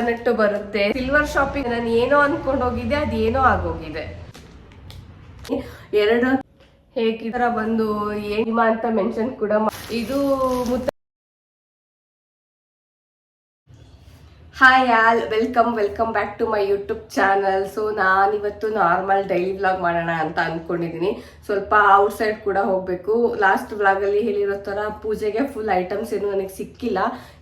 ನೆಟ್ಟು ಬರುತ್ತೆ. Silver shopping ನಾನು ಏನೋ ಅನ್ಕೊಂಡು ಹೋಗಿದ್ದೆ, ಅದೇನೋ ಆಗೋಗಿದೆ. ಎರಡು ಹೇಗಿತರ ಬಂದು ಏನಿಮ ಅಂತ ಮೆನ್ಷನ್ ಕೂಡ ಇದು hi all, welcome back to my YouTube channel. So ನಾನಿವತ್ತು ನಾರ್ಮಲ್ ಡೈಲಿ ವ್ಲಾಗ್ ಮಾಡೋಣ ಅಂತ ಅನ್ಕೊಂಡಿದ್ದೀನಿ. ಸ್ವಲ್ಪ ಔಟ್ ಸೈಡ್ ಕೂಡ ಹೋಗಬೇಕು. ಲಾಸ್ಟ್ ವ್ಲಾಗಲ್ಲಿ ಹೇಳಿರೋ ಥರ ಪೂಜೆಗೆ ಫುಲ್ ಐಟಮ್ಸ್ ಏನು ನನಗೆ ಸಿಕ್ಕಿಲ್ಲ.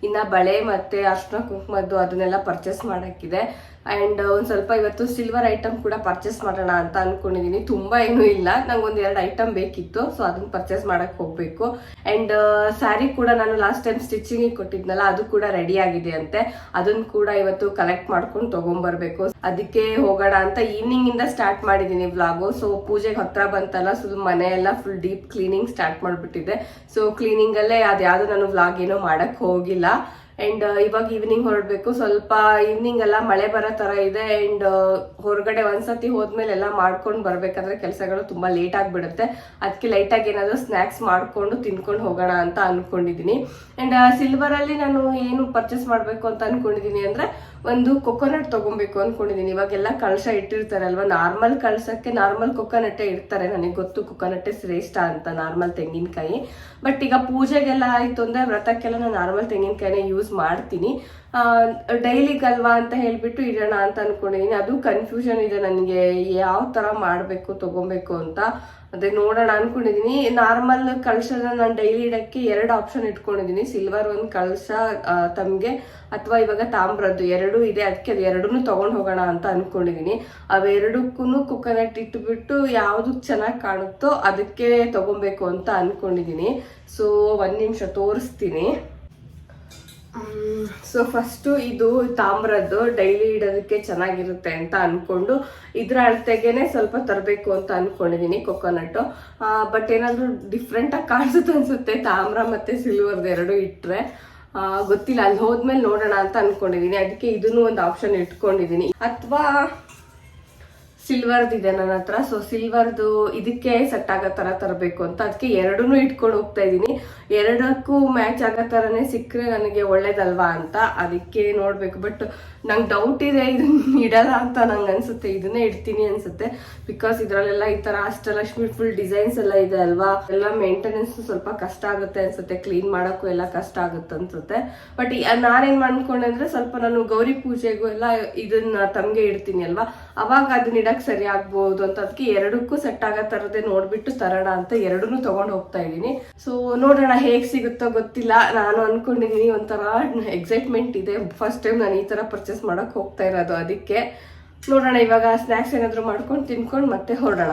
ಇನ್ನು ಬಳೆ ಮತ್ತು ಅರ್ಶಿನ ಕುಂಕುಮದ್ದು ಅದನ್ನೆಲ್ಲ ಪರ್ಚೇಸ್ ಮಾಡೋಕ್ಕಿದೆ. ಆ್ಯಂಡ್ ಒಂದು ಸ್ವಲ್ಪ ಇವತ್ತು ಸಿಲ್ವರ್ ಐಟಮ್ ಕೂಡ ಪರ್ಚೇಸ್ ಮಾಡೋಣ ಅಂತ ಅಂದ್ಕೊಂಡಿದ್ದೀನಿ. ತುಂಬ ಏನೂ ಇಲ್ಲ, ನಂಗೆ ಒಂದು 2 ಐಟಮ್ ಬೇಕಿತ್ತು. ಸೊ ಅದನ್ನು ಪರ್ಚೇಸ್ ಮಾಡೋಕ್ಕೆ ಹೋಗಬೇಕು. ಆ್ಯಂಡ್ ಸ್ಯಾರಿ ಕೂಡ ನಾನು ಲಾಸ್ಟ್ ಟೈಮ್ ಸ್ಟಿಚಿಂಗಿಗೆ ಕೊಟ್ಟಿದ್ನಲ್ಲ, ಅದು ಕೂಡ ರೆಡಿ ಆಗಿದೆ ಅಂತೆ. ಅದನ್ನು ಕೂಡ ಇವತ್ತು ಕಲೆಕ್ಟ್ ಮಾಡ್ಕೊಂಡು ತೊಗೊಂಬರ್ಬೇಕು. ಅದಕ್ಕೆ ಹೋಗೋಣ ಅಂತ ಈವ್ನಿಂಗಿಂದ ಸ್ಟಾರ್ಟ್ ಮಾಡಿದ್ದೀನಿ ವ್ಲಾಗು. ಸೊ ಪೂಜೆಗೆ ಹತ್ರ ಬಂತಲ್ಲ, ಸೊ ಮನೆಯೆಲ್ಲ ಫುಲ್ ಡೀಪ್ ಕ್ಲೀನಿಂಗ್ ಸ್ಟಾರ್ಟ್ ಮಾಡಿಬಿಟ್ಟಿದ್ದೆ. ಸೊ ಕ್ಲೀನಿಂಗಲ್ಲೇ ಅದ್ಯಾವುದು ನಾನು ವ್ಲಾಗ್ ಏನೋ ಮಾಡೋಕ್ಕೆ ಹೋಗಿಲ್ಲ. ಆ್ಯಂಡ್ ಇವಾಗ ಈವ್ನಿಂಗ್ ಹೊರಡಬೇಕು. ಸ್ವಲ್ಪ ಈವ್ನಿಂಗ್ ಎಲ್ಲ ಮಳೆ ಬರೋ ಥರ ಇದೆ. ಆ್ಯಂಡ್ ಹೊರಗಡೆ ಒಂದ್ಸತಿ ಹೋದ್ಮೇಲೆ ಎಲ್ಲ ಮಾಡ್ಕೊಂಡು ಬರಬೇಕಾದ್ರೆ ಕೆಲಸಗಳು ತುಂಬ ಲೇಟ್ ಆಗಿಬಿಡುತ್ತೆ. ಅದಕ್ಕೆ ಲೈಟಾಗಿ ಏನಾದರೂ ಸ್ನ್ಯಾಕ್ಸ್ ಮಾಡಿಕೊಂಡು ತಿನ್ಕೊಂಡು ಹೋಗೋಣ ಅಂತ ಅಂದ್ಕೊಂಡಿದ್ದೀನಿ. ಆ್ಯಂಡ್ ಸಿಲ್ವರಲ್ಲಿ ನಾನು ಏನು ಪರ್ಚೇಸ್ ಮಾಡಬೇಕು ಅಂತ ಅಂದ್ಕೊಂಡಿದ್ದೀನಿ ಅಂದರೆ ಒಂದು ಕೊಕೊನಟ್ ತೊಗೊಬೇಕು ಅಂದ್ಕೊಂಡಿದ್ದೀನಿ. ಇವಾಗೆಲ್ಲ ಕಳಶ ಇಟ್ಟಿರ್ತಾರಲ್ವ, ನಾರ್ಮಲ್ ಕಳಶಕ್ಕೆ ನಾರ್ಮಲ್ ಕೊಕೊನಟ್ಟೆ ಇಡ್ತಾರೆ. ನನಗೆ ಗೊತ್ತು ಕೊಕೊನಟ್ಟೆ ಶ್ರೇಷ್ಠ ಅಂತ, ನಾರ್ಮಲ್ ತೆಂಗಿನಕಾಯಿ. ಬಟ್ ಈಗ ಪೂಜೆಗೆಲ್ಲ ಆಯಿತು ಅಂದರೆ ವ್ರತಕ್ಕೆಲ್ಲ ನಾನು ನಾರ್ಮಲ್ ತೆಂಗಿನಕಾಯಿನ ಯೂಸ್ ಮಾಡ್ತೀನಿ. ಡೈಲಿಗಲ್ವಾ ಅಂತ ಹೇಳಿಬಿಟ್ಟು ಇಡೋಣ ಅಂತ ಅಂದ್ಕೊಂಡಿದ್ದೀನಿ. ಅದು ಕನ್ಫ್ಯೂಷನ್ ಇದೆ ನನಗೆ, ಯಾವ ಥರ ಮಾಡಬೇಕು ತೊಗೊಬೇಕು ಅಂತ. ಅದೇ ನೋಡೋಣ ಅಂದ್ಕೊಂಡಿದ್ದೀನಿ. ನಾರ್ಮಲ್ ಕಳಶನ ನಾನು ಡೈಲಿ ಇಡೋಕ್ಕೆ 2 ಆಪ್ಷನ್ ಇಟ್ಕೊಂಡಿದ್ದೀನಿ. ಸಿಲ್ವರ್ ಒಂದು ಕಳಶ ತಮಗೆ, ಅಥವಾ ಇವಾಗ ತಾಮ್ರದ್ದು 2 ಇದೆ. ಅದಕ್ಕೆ ಅದು 2 ತೊಗೊಂಡು ಹೋಗೋಣ ಅಂತ ಅಂದ್ಕೊಂಡಿದ್ದೀನಿ. ಅವೆರಡಕ್ಕೂ ಕೊಕೊನಟ್ ಇಟ್ಬಿಟ್ಟು ಯಾವುದು ಚೆನ್ನಾಗಿ ಕಾಣುತ್ತೋ ಅದಕ್ಕೆ ತೊಗೊಬೇಕು ಅಂತ ಅಂದ್ಕೊಂಡಿದ್ದೀನಿ. ಸೊ 1 ನಿಮಿಷ ತೋರಿಸ್ತೀನಿ. ಸೊ ಫಸ್ಟು ಇದು ತಾಮ್ರದ್ದು ಡೈಲಿ ಇಡೋದಕ್ಕೆ ಚೆನ್ನಾಗಿರುತ್ತೆ ಅಂತ ಅಂದ್ಕೊಂಡು ಇದ್ರ ಅಳತೆಗೇನೆ ಸ್ವಲ್ಪ ತರಬೇಕು ಅಂತ ಅಂದ್ಕೊಂಡಿದ್ದೀನಿ ಕೊಕೊನಟ್ಟು. ಬಟ್ ಏನಾದರೂ ಡಿಫ್ರೆಂಟಾಗಿ ಕಾಣಿಸುತ್ತೆ ಅನಿಸುತ್ತೆ ತಾಮ್ರ ಮತ್ತು ಸಿಲ್ವರ್ದು 2 ಇಟ್ಟರೆ. ಗೊತ್ತಿಲ್ಲ, ಅಲ್ಲಿ ಹೋದ್ಮೇಲೆ ನೋಡೋಣ ಅಂತ ಅಂದ್ಕೊಂಡಿದ್ದೀನಿ. ಅದಕ್ಕೆ ಇದನ್ನು ಒಂದು ಆಪ್ಷನ್ ಇಟ್ಕೊಂಡಿದ್ದೀನಿ. ಅಥವಾ ಸಿಲ್ವರ್ದು ಇದೆ ನನ್ನ ಹತ್ರ. ಸೊ ಸಿಲ್ವರ್ದು ಇದಕ್ಕೆ ಸೆಟ್ ಆಗೋ ಥರ ತರಬೇಕು ಅಂತ ಅದಕ್ಕೆ 2 ಇಟ್ಕೊಂಡು ಹೋಗ್ತಾ ಇದ್ದೀನಿ. 2ಕ್ಕೂ ಮ್ಯಾಚ್ ಆಗೋ ಥರನೇ ಸಿಕ್ಕರೆ ನನಗೆ ಒಳ್ಳೇದಲ್ವಾ ಅಂತ ಅದಕ್ಕೆ ನೋಡಬೇಕು. ಬಟ್ ನಂಗೆ ಡೌಟ್ ಇದೆ, ಇದನ್ನ ಇಡಲ್ಲ ಅಂತ ನಂಗೆ ಅನಿಸುತ್ತೆ. ಇದನ್ನೇ ಇಡ್ತೀನಿ ಅನಿಸುತ್ತೆ. ಬಿಕಾಸ್ ಇದರಲ್ಲೆಲ್ಲ ಈ ಥರ ಅಷ್ಟಲಕ್ಷ್ಮಿ ಫುಲ್ ಡಿಸೈನ್ಸ್ ಎಲ್ಲ ಇದೆ ಅಲ್ವಾ, ಎಲ್ಲ ಮೇಂಟೆನೆನ್ಸ್ ಸ್ವಲ್ಪ ಕಷ್ಟ ಆಗುತ್ತೆ ಅನಿಸುತ್ತೆ. ಕ್ಲೀನ್ ಮಾಡೋಕ್ಕೂ ಎಲ್ಲ ಕಷ್ಟ ಆಗುತ್ತೆ ಅನಿಸುತ್ತೆ. ಬಟ್ ನಾನೇನು ಮಾಡ್ಕೊಂಡೆ ಅಂದರೆ ಸ್ವಲ್ಪ ನಾನು ಗೌರಿ ಪೂಜೆಗೂ ಎಲ್ಲ ಇದನ್ನ ತಮಗೆ ಇಡ್ತೀನಿ ಅಲ್ವಾ, ಅವಾಗ ಅದನ್ನ ಇಡಕ್ಕೆ ಸರಿ ಆಗ್ಬೋದು ಅಂತ ಅದಕ್ಕೆ 2ಕ್ಕೂ ಸೆಟ್ ಆಗೋ ಥರದೇ ನೋಡ್ಬಿಟ್ಟು ತರೋಣ ಅಂತ 2 ತೊಗೊಂಡು ಹೋಗ್ತಾ ಇದ್ದೀನಿ. ಸೊ ನೋಡೋಣ ಹೇಗೆ ಸಿಗುತ್ತೋ ಗೊತ್ತಿಲ್ಲ. ನಾನು ಅನ್ಕೊಂಡಿದ್ದೀನಿ, ಒಂಥರ ಎಕ್ಸೈಟ್ಮೆಂಟ್ ಇದೆ. ಫಸ್ಟ್ ಟೈಮ್ ನಾನು ಈ ಥರ ಪರ್ಚೇಸ್ ಮಾಡೋಕೆ ಹೋಗ್ತಾ ಇರೋದು. ಅದಕ್ಕೆ ನೋಡೋಣ. ಇವಾಗ ಸ್ನ್ಯಾಕ್ಸ್ ಏನಾದರೂ ಮಾಡ್ಕೊಂಡು ತಿನ್ಕೊಂಡು ಮತ್ತೆ ಹೊರಡೋಣ.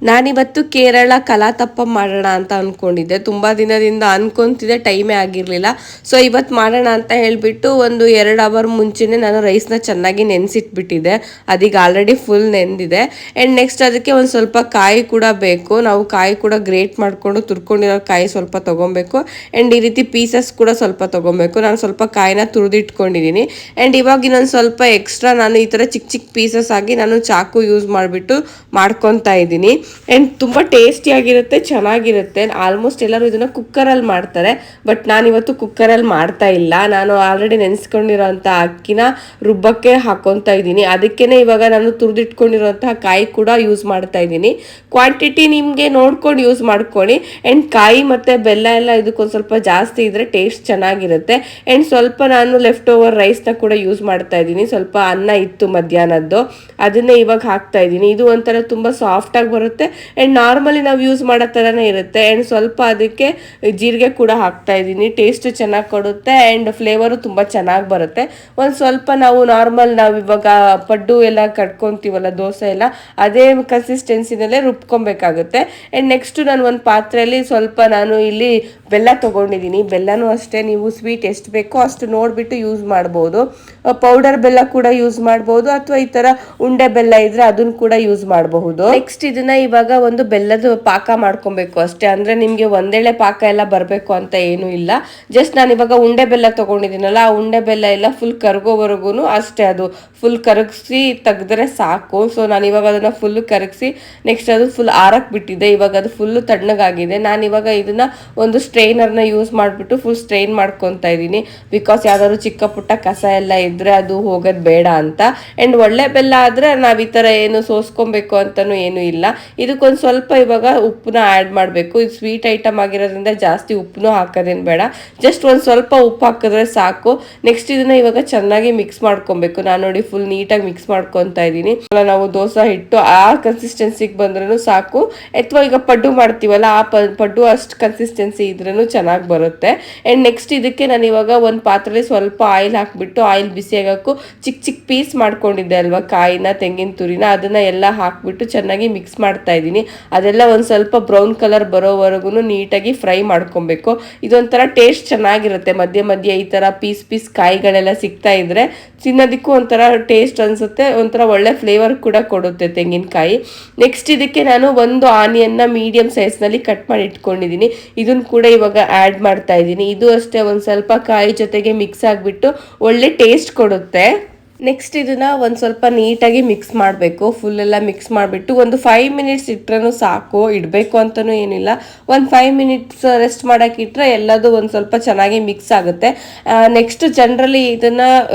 ನಾನಿವತ್ತು ಕೇರಳ ಕಲಾತಪ್ಪ ಮಾಡೋಣ ಅಂತ ಅಂದ್ಕೊಂಡಿದ್ದೆ. ತುಂಬ ದಿನದಿಂದ ಅನ್ಕೊಂತಿದ್ದೆ, ಟೈಮೇ ಆಗಿರಲಿಲ್ಲ. ಸೊ ಇವತ್ತು ಮಾಡೋಣ ಅಂತ ಹೇಳಿಬಿಟ್ಟು ಒಂದು 2 ಅವರ್ ಮುಂಚೆನೇ ನಾನು ರೈಸ್ನ ಚೆನ್ನಾಗಿ ನೆನೆಸಿಟ್ಬಿಟ್ಟಿದ್ದೆ. ಅದೀಗ ಆಲ್ರೆಡಿ ಫುಲ್ ನೆಂದಿದೆ. ಆ್ಯಂಡ್ ನೆಕ್ಸ್ಟ್ ಅದಕ್ಕೆ ಒಂದು ಸ್ವಲ್ಪ ಕಾಯಿ ಕೂಡ ಬೇಕು. ನಾವು ಕಾಯಿ ಕೂಡ ಗ್ರೇಟ್ ಮಾಡಿಕೊಂಡು ತುರ್ಕೊಂಡಿರೋ ಕಾಯಿ ಸ್ವಲ್ಪ ತೊಗೊಬೇಕು. ಆ್ಯಂಡ್ ಈ ರೀತಿ ಪೀಸಸ್ ಕೂಡ ಸ್ವಲ್ಪ ತೊಗೊಬೇಕು. ನಾನು ಸ್ವಲ್ಪ ಕಾಯಿನ ತುರಿದಿಟ್ಕೊಂಡಿದ್ದೀನಿ. ಆ್ಯಂಡ್ ಇವಾಗ ಇನ್ನೊಂದು ಸ್ವಲ್ಪ ಎಕ್ಸ್ಟ್ರಾ ನಾನು ಈ ಥರ ಚಿಕ್ಕ ಚಿಕ್ಕ ಪೀಸಸ್ ಆಗಿ ನಾನು ಚಾಕು ಯೂಸ್ ಮಾಡಿಬಿಟ್ಟು ಮಾಡ್ಕೊತಾ ಇದ್ದೀನಿ. ಆ್ಯಂಡ್ ತುಂಬ ಟೇಸ್ಟಿಯಾಗಿರುತ್ತೆ, ಚೆನ್ನಾಗಿರುತ್ತೆ. ಆಲ್ಮೋಸ್ಟ್ ಎಲ್ಲರೂ ಇದನ್ನು ಕುಕ್ಕರಲ್ಲಿ ಮಾಡ್ತಾರೆ. ಬಟ್ ನಾನಿವತ್ತು ಕುಕ್ಕರಲ್ಲಿ ಮಾಡ್ತಾ ಇಲ್ಲ. ನಾನು ಆಲ್ರೆಡಿ ನೆನೆಸ್ಕೊಂಡಿರೋಂಥ ಅಕ್ಕಿನ ರುಬ್ಬಕ್ಕೆ ಹಾಕ್ಕೊತಾ ಇದ್ದೀನಿ. ಅದಕ್ಕೇ ಇವಾಗ ನಾನು ತುರಿದಿಟ್ಕೊಂಡಿರೋಂತಹ ಕಾಯಿ ಕೂಡ ಯೂಸ್ ಮಾಡ್ತಾ ಇದ್ದೀನಿ. ಕ್ವಾಂಟಿಟಿ ನಿಮಗೆ ನೋಡ್ಕೊಂಡು ಯೂಸ್ ಮಾಡ್ಕೊಳ್ಳಿ. ಆ್ಯಂಡ್ ಕಾಯಿ ಮತ್ತು ಬೆಲ್ಲ ಎಲ್ಲ ಇದಕ್ಕೊಂದು ಸ್ವಲ್ಪ ಜಾಸ್ತಿ ಇದ್ದರೆ ಟೇಸ್ಟ್ ಚೆನ್ನಾಗಿರುತ್ತೆ. ಆ್ಯಂಡ್ ಸ್ವಲ್ಪ ನಾನು ಲೆಫ್ಟ್ ಓವರ್ ರೈಸ್ನ ಕೂಡ ಯೂಸ್ ಮಾಡ್ತಾ ಇದ್ದೀನಿ. ಸ್ವಲ್ಪ ಅನ್ನ ಇತ್ತು ಮಧ್ಯಾಹ್ನದ್ದು, ಅದನ್ನೇ ಇವಾಗ ಹಾಕ್ತಾ ಇದ್ದೀನಿ. ಇದು ಒಂಥರ ತುಂಬ ಸಾಫ್ಟಾಗಿ ಬರುತ್ತೆ. ಆ್ಯಂಡ್ ನಾರ್ಮಲಿ ನಾವು ಯೂಸ್ ಮಾಡೋ ಥರನೇ ಇರುತ್ತೆ. ಆ್ಯಂಡ್ ಸ್ವಲ್ಪ ಅದಕ್ಕೆ ಜೀರಿಗೆ ಕೂಡ ಹಾಕ್ತಾ ಇದ್ದೀನಿ. ಟೇಸ್ಟು ಚೆನ್ನಾಗಿ ಕೊಡುತ್ತೆ ಆ್ಯಂಡ್ ಫ್ಲೇವರು ತುಂಬ ಚೆನ್ನಾಗಿ ಬರುತ್ತೆ. ಒಂದು ಸ್ವಲ್ಪ ನಾವು ಇವಾಗ ಪಡ್ಡು ಎಲ್ಲ ಕಟ್ಕೊತೀವಲ್ಲ, ದೋಸೆ ಎಲ್ಲ ಅದೇ ಕನ್ಸಿಸ್ಟೆನ್ಸಿನಲ್ಲೇ ರುಬ್ಕೊಬೇಕಾಗುತ್ತೆ. ಆ್ಯಂಡ್ ನೆಕ್ಸ್ಟು ನಾನು ಒಂದು ಪಾತ್ರೆಯಲ್ಲಿ ಸ್ವಲ್ಪ ನಾನು ಇಲ್ಲಿ ಬೆಲ್ಲ ತೊಗೊಂಡಿದ್ದೀನಿ. ಬೆಲ್ಲನೂ ಅಷ್ಟೇ, ನೀವು ಸ್ವೀಟ್ ಎಷ್ಟು ಬೇಕೋ ಅಷ್ಟು ನೋಡಿಬಿಟ್ಟು ಯೂಸ್ ಮಾಡ್ಬೋದು. ಪೌಡರ್ ಬೆಲ್ಲ ಕೂಡ ಯೂಸ್ ಮಾಡ್ಬೋದು, ಅಥವಾ ಈ ಥರ ಉಂಡೆ ಬೆಲ್ಲ ಇದ್ದರೆ ಅದನ್ನು ಕೂಡ ಯೂಸ್ ಮಾಡಬಹುದು. ನೆಕ್ಸ್ಟ್ ಇದನ್ನ ಇವಾಗ ಒಂದು ಬೆಲ್ಲದ ಪಾಕ ಮಾಡ್ಕೊಬೇಕು ಅಷ್ಟೇ. ಅಂದರೆ ನಿಮಗೆ ಒಂದೇಳೆ ಪಾಕ ಎಲ್ಲ ಬರಬೇಕು ಅಂತ ಏನೂ ಇಲ್ಲ. ಜಸ್ಟ್ ನಾನು ಇವಾಗ ಉಂಡೆ ಬೆಲ್ಲ ತೊಗೊಂಡಿದ್ದೀನಲ್ಲ, ಆ ಉಂಡೆ ಬೆಲ್ಲ ಎಲ್ಲ ಫುಲ್ ಕರಗೋವರೆಗೂ ಅಷ್ಟೇ, ಅದು ಫುಲ್ ಕರಗಿಸಿ ತೆಗೆದ್ರೆ ಸಾಕು. ಸೊ ನಾನು ಇವಾಗ ಅದನ್ನು ಫುಲ್ ಕರಗಿಸಿ ನೆಕ್ಸ್ಟ್ ಅದು ಫುಲ್ ಆರಕ್ಕೆ ಬಿಟ್ಟಿದ್ದೆ. ಇವಾಗ ಅದು ಫುಲ್ಲು ತಣ್ಣಗಾಗಿದೆ. ನಾನು ಇವಾಗ ಇದನ್ನು ಒಂದು ಸ್ಟ್ರೈನರ್ನ ಯೂಸ್ ಮಾಡಿಬಿಟ್ಟು ಫುಲ್ ಸ್ಟ್ರೈನ್ ಮಾಡ್ಕೊತಾ ಇದ್ದೀನಿ. ಬಿಕಾಸ್ ಯಾವ್ದಾದ್ರು ಚಿಕ್ಕ ಪುಟ್ಟ ಕಸ ಎಲ್ಲ ಇದ್ದರೆ ಅದು ಹೋಗೋದು ಬೇಡ ಅಂತ. ಆ್ಯಂಡ್ ಒಳ್ಳೆ ಬೆಲ್ಲ ಆದರೆ ನಾವು ಈ ಥರ ಏನು ಸೋಸ್ಕೊಬೇಕು ಅಂತಲೂ ಏನೂ ಇಲ್ಲ. ಇದಕ್ಕೊಂದು ಸ್ವಲ್ಪ ಇವಾಗ ಉಪ್ಪನ್ನ ಆ್ಯಡ್ ಮಾಡಬೇಕು. ಇದು ಸ್ವೀಟ್ ಐಟಮ್ ಆಗಿರೋದ್ರಿಂದ ಜಾಸ್ತಿ ಉಪ್ಪನ್ನೂ ಹಾಕೋದೇನು ಬೇಡ, ಜಸ್ಟ್ ಒಂದು ಸ್ವಲ್ಪ ಉಪ್ಪು ಹಾಕಿದ್ರೆ ಸಾಕು. ನೆಕ್ಸ್ಟ್ ಇದನ್ನು ಇವಾಗ ಚೆನ್ನಾಗಿ ಮಿಕ್ಸ್ ಮಾಡ್ಕೊಬೇಕು. ನಾನು ನೋಡಿ ಫುಲ್ ನೀಟಾಗಿ ಮಿಕ್ಸ್ ಮಾಡ್ಕೊತಾ ಇದ್ದೀನಿ. ನಾವು ದೋಸೆ ಹಿಟ್ಟು ಆ ಕನ್ಸಿಸ್ಟೆನ್ಸಿಗೆ ಬಂದ್ರೂ ಸಾಕು, ಅಥವಾ ಈಗ ಪಡ್ಡು ಮಾಡ್ತೀವಲ್ಲ ಆ ಪಡ್ಡು ಅಷ್ಟು ಕನ್ಸಿಸ್ಟೆನ್ಸಿ ಇದ್ರೂ ಚೆನ್ನಾಗಿ ಬರುತ್ತೆ. ಆ್ಯಂಡ್ ನೆಕ್ಸ್ಟ್ ಇದಕ್ಕೆ ನಾನು ಇವಾಗ ಒಂದು ಪಾತ್ರೆಯಲ್ಲಿ ಸ್ವಲ್ಪ ಆಯಿಲ್ ಹಾಕಿಬಿಟ್ಟು, ಆಯಿಲ್ ಬಿಸಿ ಆಗೋಕ್ಕೂ ಚಿಕ್ಕ ಚಿಕ್ಕ ಪೀಸ್ ಮಾಡ್ಕೊಂಡಿದ್ದೆ ಅಲ್ವಾ ಕಾಯಿನ, ತೆಂಗಿನ ತುರಿನ, ಅದನ್ನು ಎಲ್ಲ ಹಾಕಿಬಿಟ್ಟು ಚೆನ್ನಾಗಿ ಮಿಕ್ಸ್ ಮಾಡ್ತಾ ಇದ್ದೀನಿ. ಅದೆಲ್ಲ ಒಂದು ಸ್ವಲ್ಪ ಬ್ರೌನ್ ಕಲರ್ ಬರೋವರೆಗೂ ನೀಟಾಗಿ ಫ್ರೈ ಮಾಡ್ಕೊಬೇಕು. ಇದೊಂಥರ ಟೇಸ್ಟ್ ಚೆನ್ನಾಗಿರುತ್ತೆ. ಮಧ್ಯೆ ಮಧ್ಯೆ ಈ ಥರ ಪೀಸ್ ಕಾಯಿಗಳೆಲ್ಲ ಸಿಗ್ತಾ ಇದ್ರೆ ತಿನ್ನೋದಕ್ಕೂ ಒಂಥರ ಟೇಸ್ಟ್ ಅನಿಸುತ್ತೆ, ಒಂಥರ ಒಳ್ಳೆ ಫ್ಲೇವರ್ ಕೂಡ ಕೊಡುತ್ತೆ ತೆಂಗಿನಕಾಯಿ. ನೆಕ್ಸ್ಟ್ ಇದಕ್ಕೆ ನಾನು ಒಂದು ಆನಿಯನ್ನ ಮೀಡಿಯಂ ಸೈಜ್ನಲ್ಲಿ ಕಟ್ ಮಾಡಿ ಇಟ್ಕೊಂಡಿದ್ದೀನಿ. ಇದನ್ನು ಕೂಡ ಇವಾಗ ಆ್ಯಡ್ ಮಾಡ್ತಾ ಇದ್ದೀನಿ. ಇದು ಅಷ್ಟೇ ಒಂದು ಸ್ವಲ್ಪ ಕಾಯಿ ಜೊತೆಗೆ ಮಿಕ್ಸ್ ಆಗಿಬಿಟ್ಟು ಒಳ್ಳೆ ಟೇಸ್ಟ್ ಕೊಡುತ್ತೆ. ನೆಕ್ಸ್ಟ್ ಇದನ್ನು ಒಂದು ಸ್ವಲ್ಪ ನೀಟಾಗಿ ಮಿಕ್ಸ್ ಮಾಡಬೇಕು. ಫುಲ್ಲೆಲ್ಲ ಮಿಕ್ಸ್ ಮಾಡಿಬಿಟ್ಟು ಒಂದು 5 ಮಿನಿಟ್ಸ್ ಇಟ್ರೂ ಸಾಕು, ಇಡಬೇಕು ಅಂತಲೂ ಏನಿಲ್ಲ. ಒಂದು 5 ಮಿನಿಟ್ಸ್ ರೆಸ್ಟ್ ಮಾಡೋಕೆ ಇಟ್ಟರೆ ಎಲ್ಲದು ಒಂದು ಸ್ವಲ್ಪ ಚೆನ್ನಾಗಿ ಮಿಕ್ಸ್ ಆಗುತ್ತೆ. ನೆಕ್ಸ್ಟ್ ಜನರಲಿ ಇದನ್ನು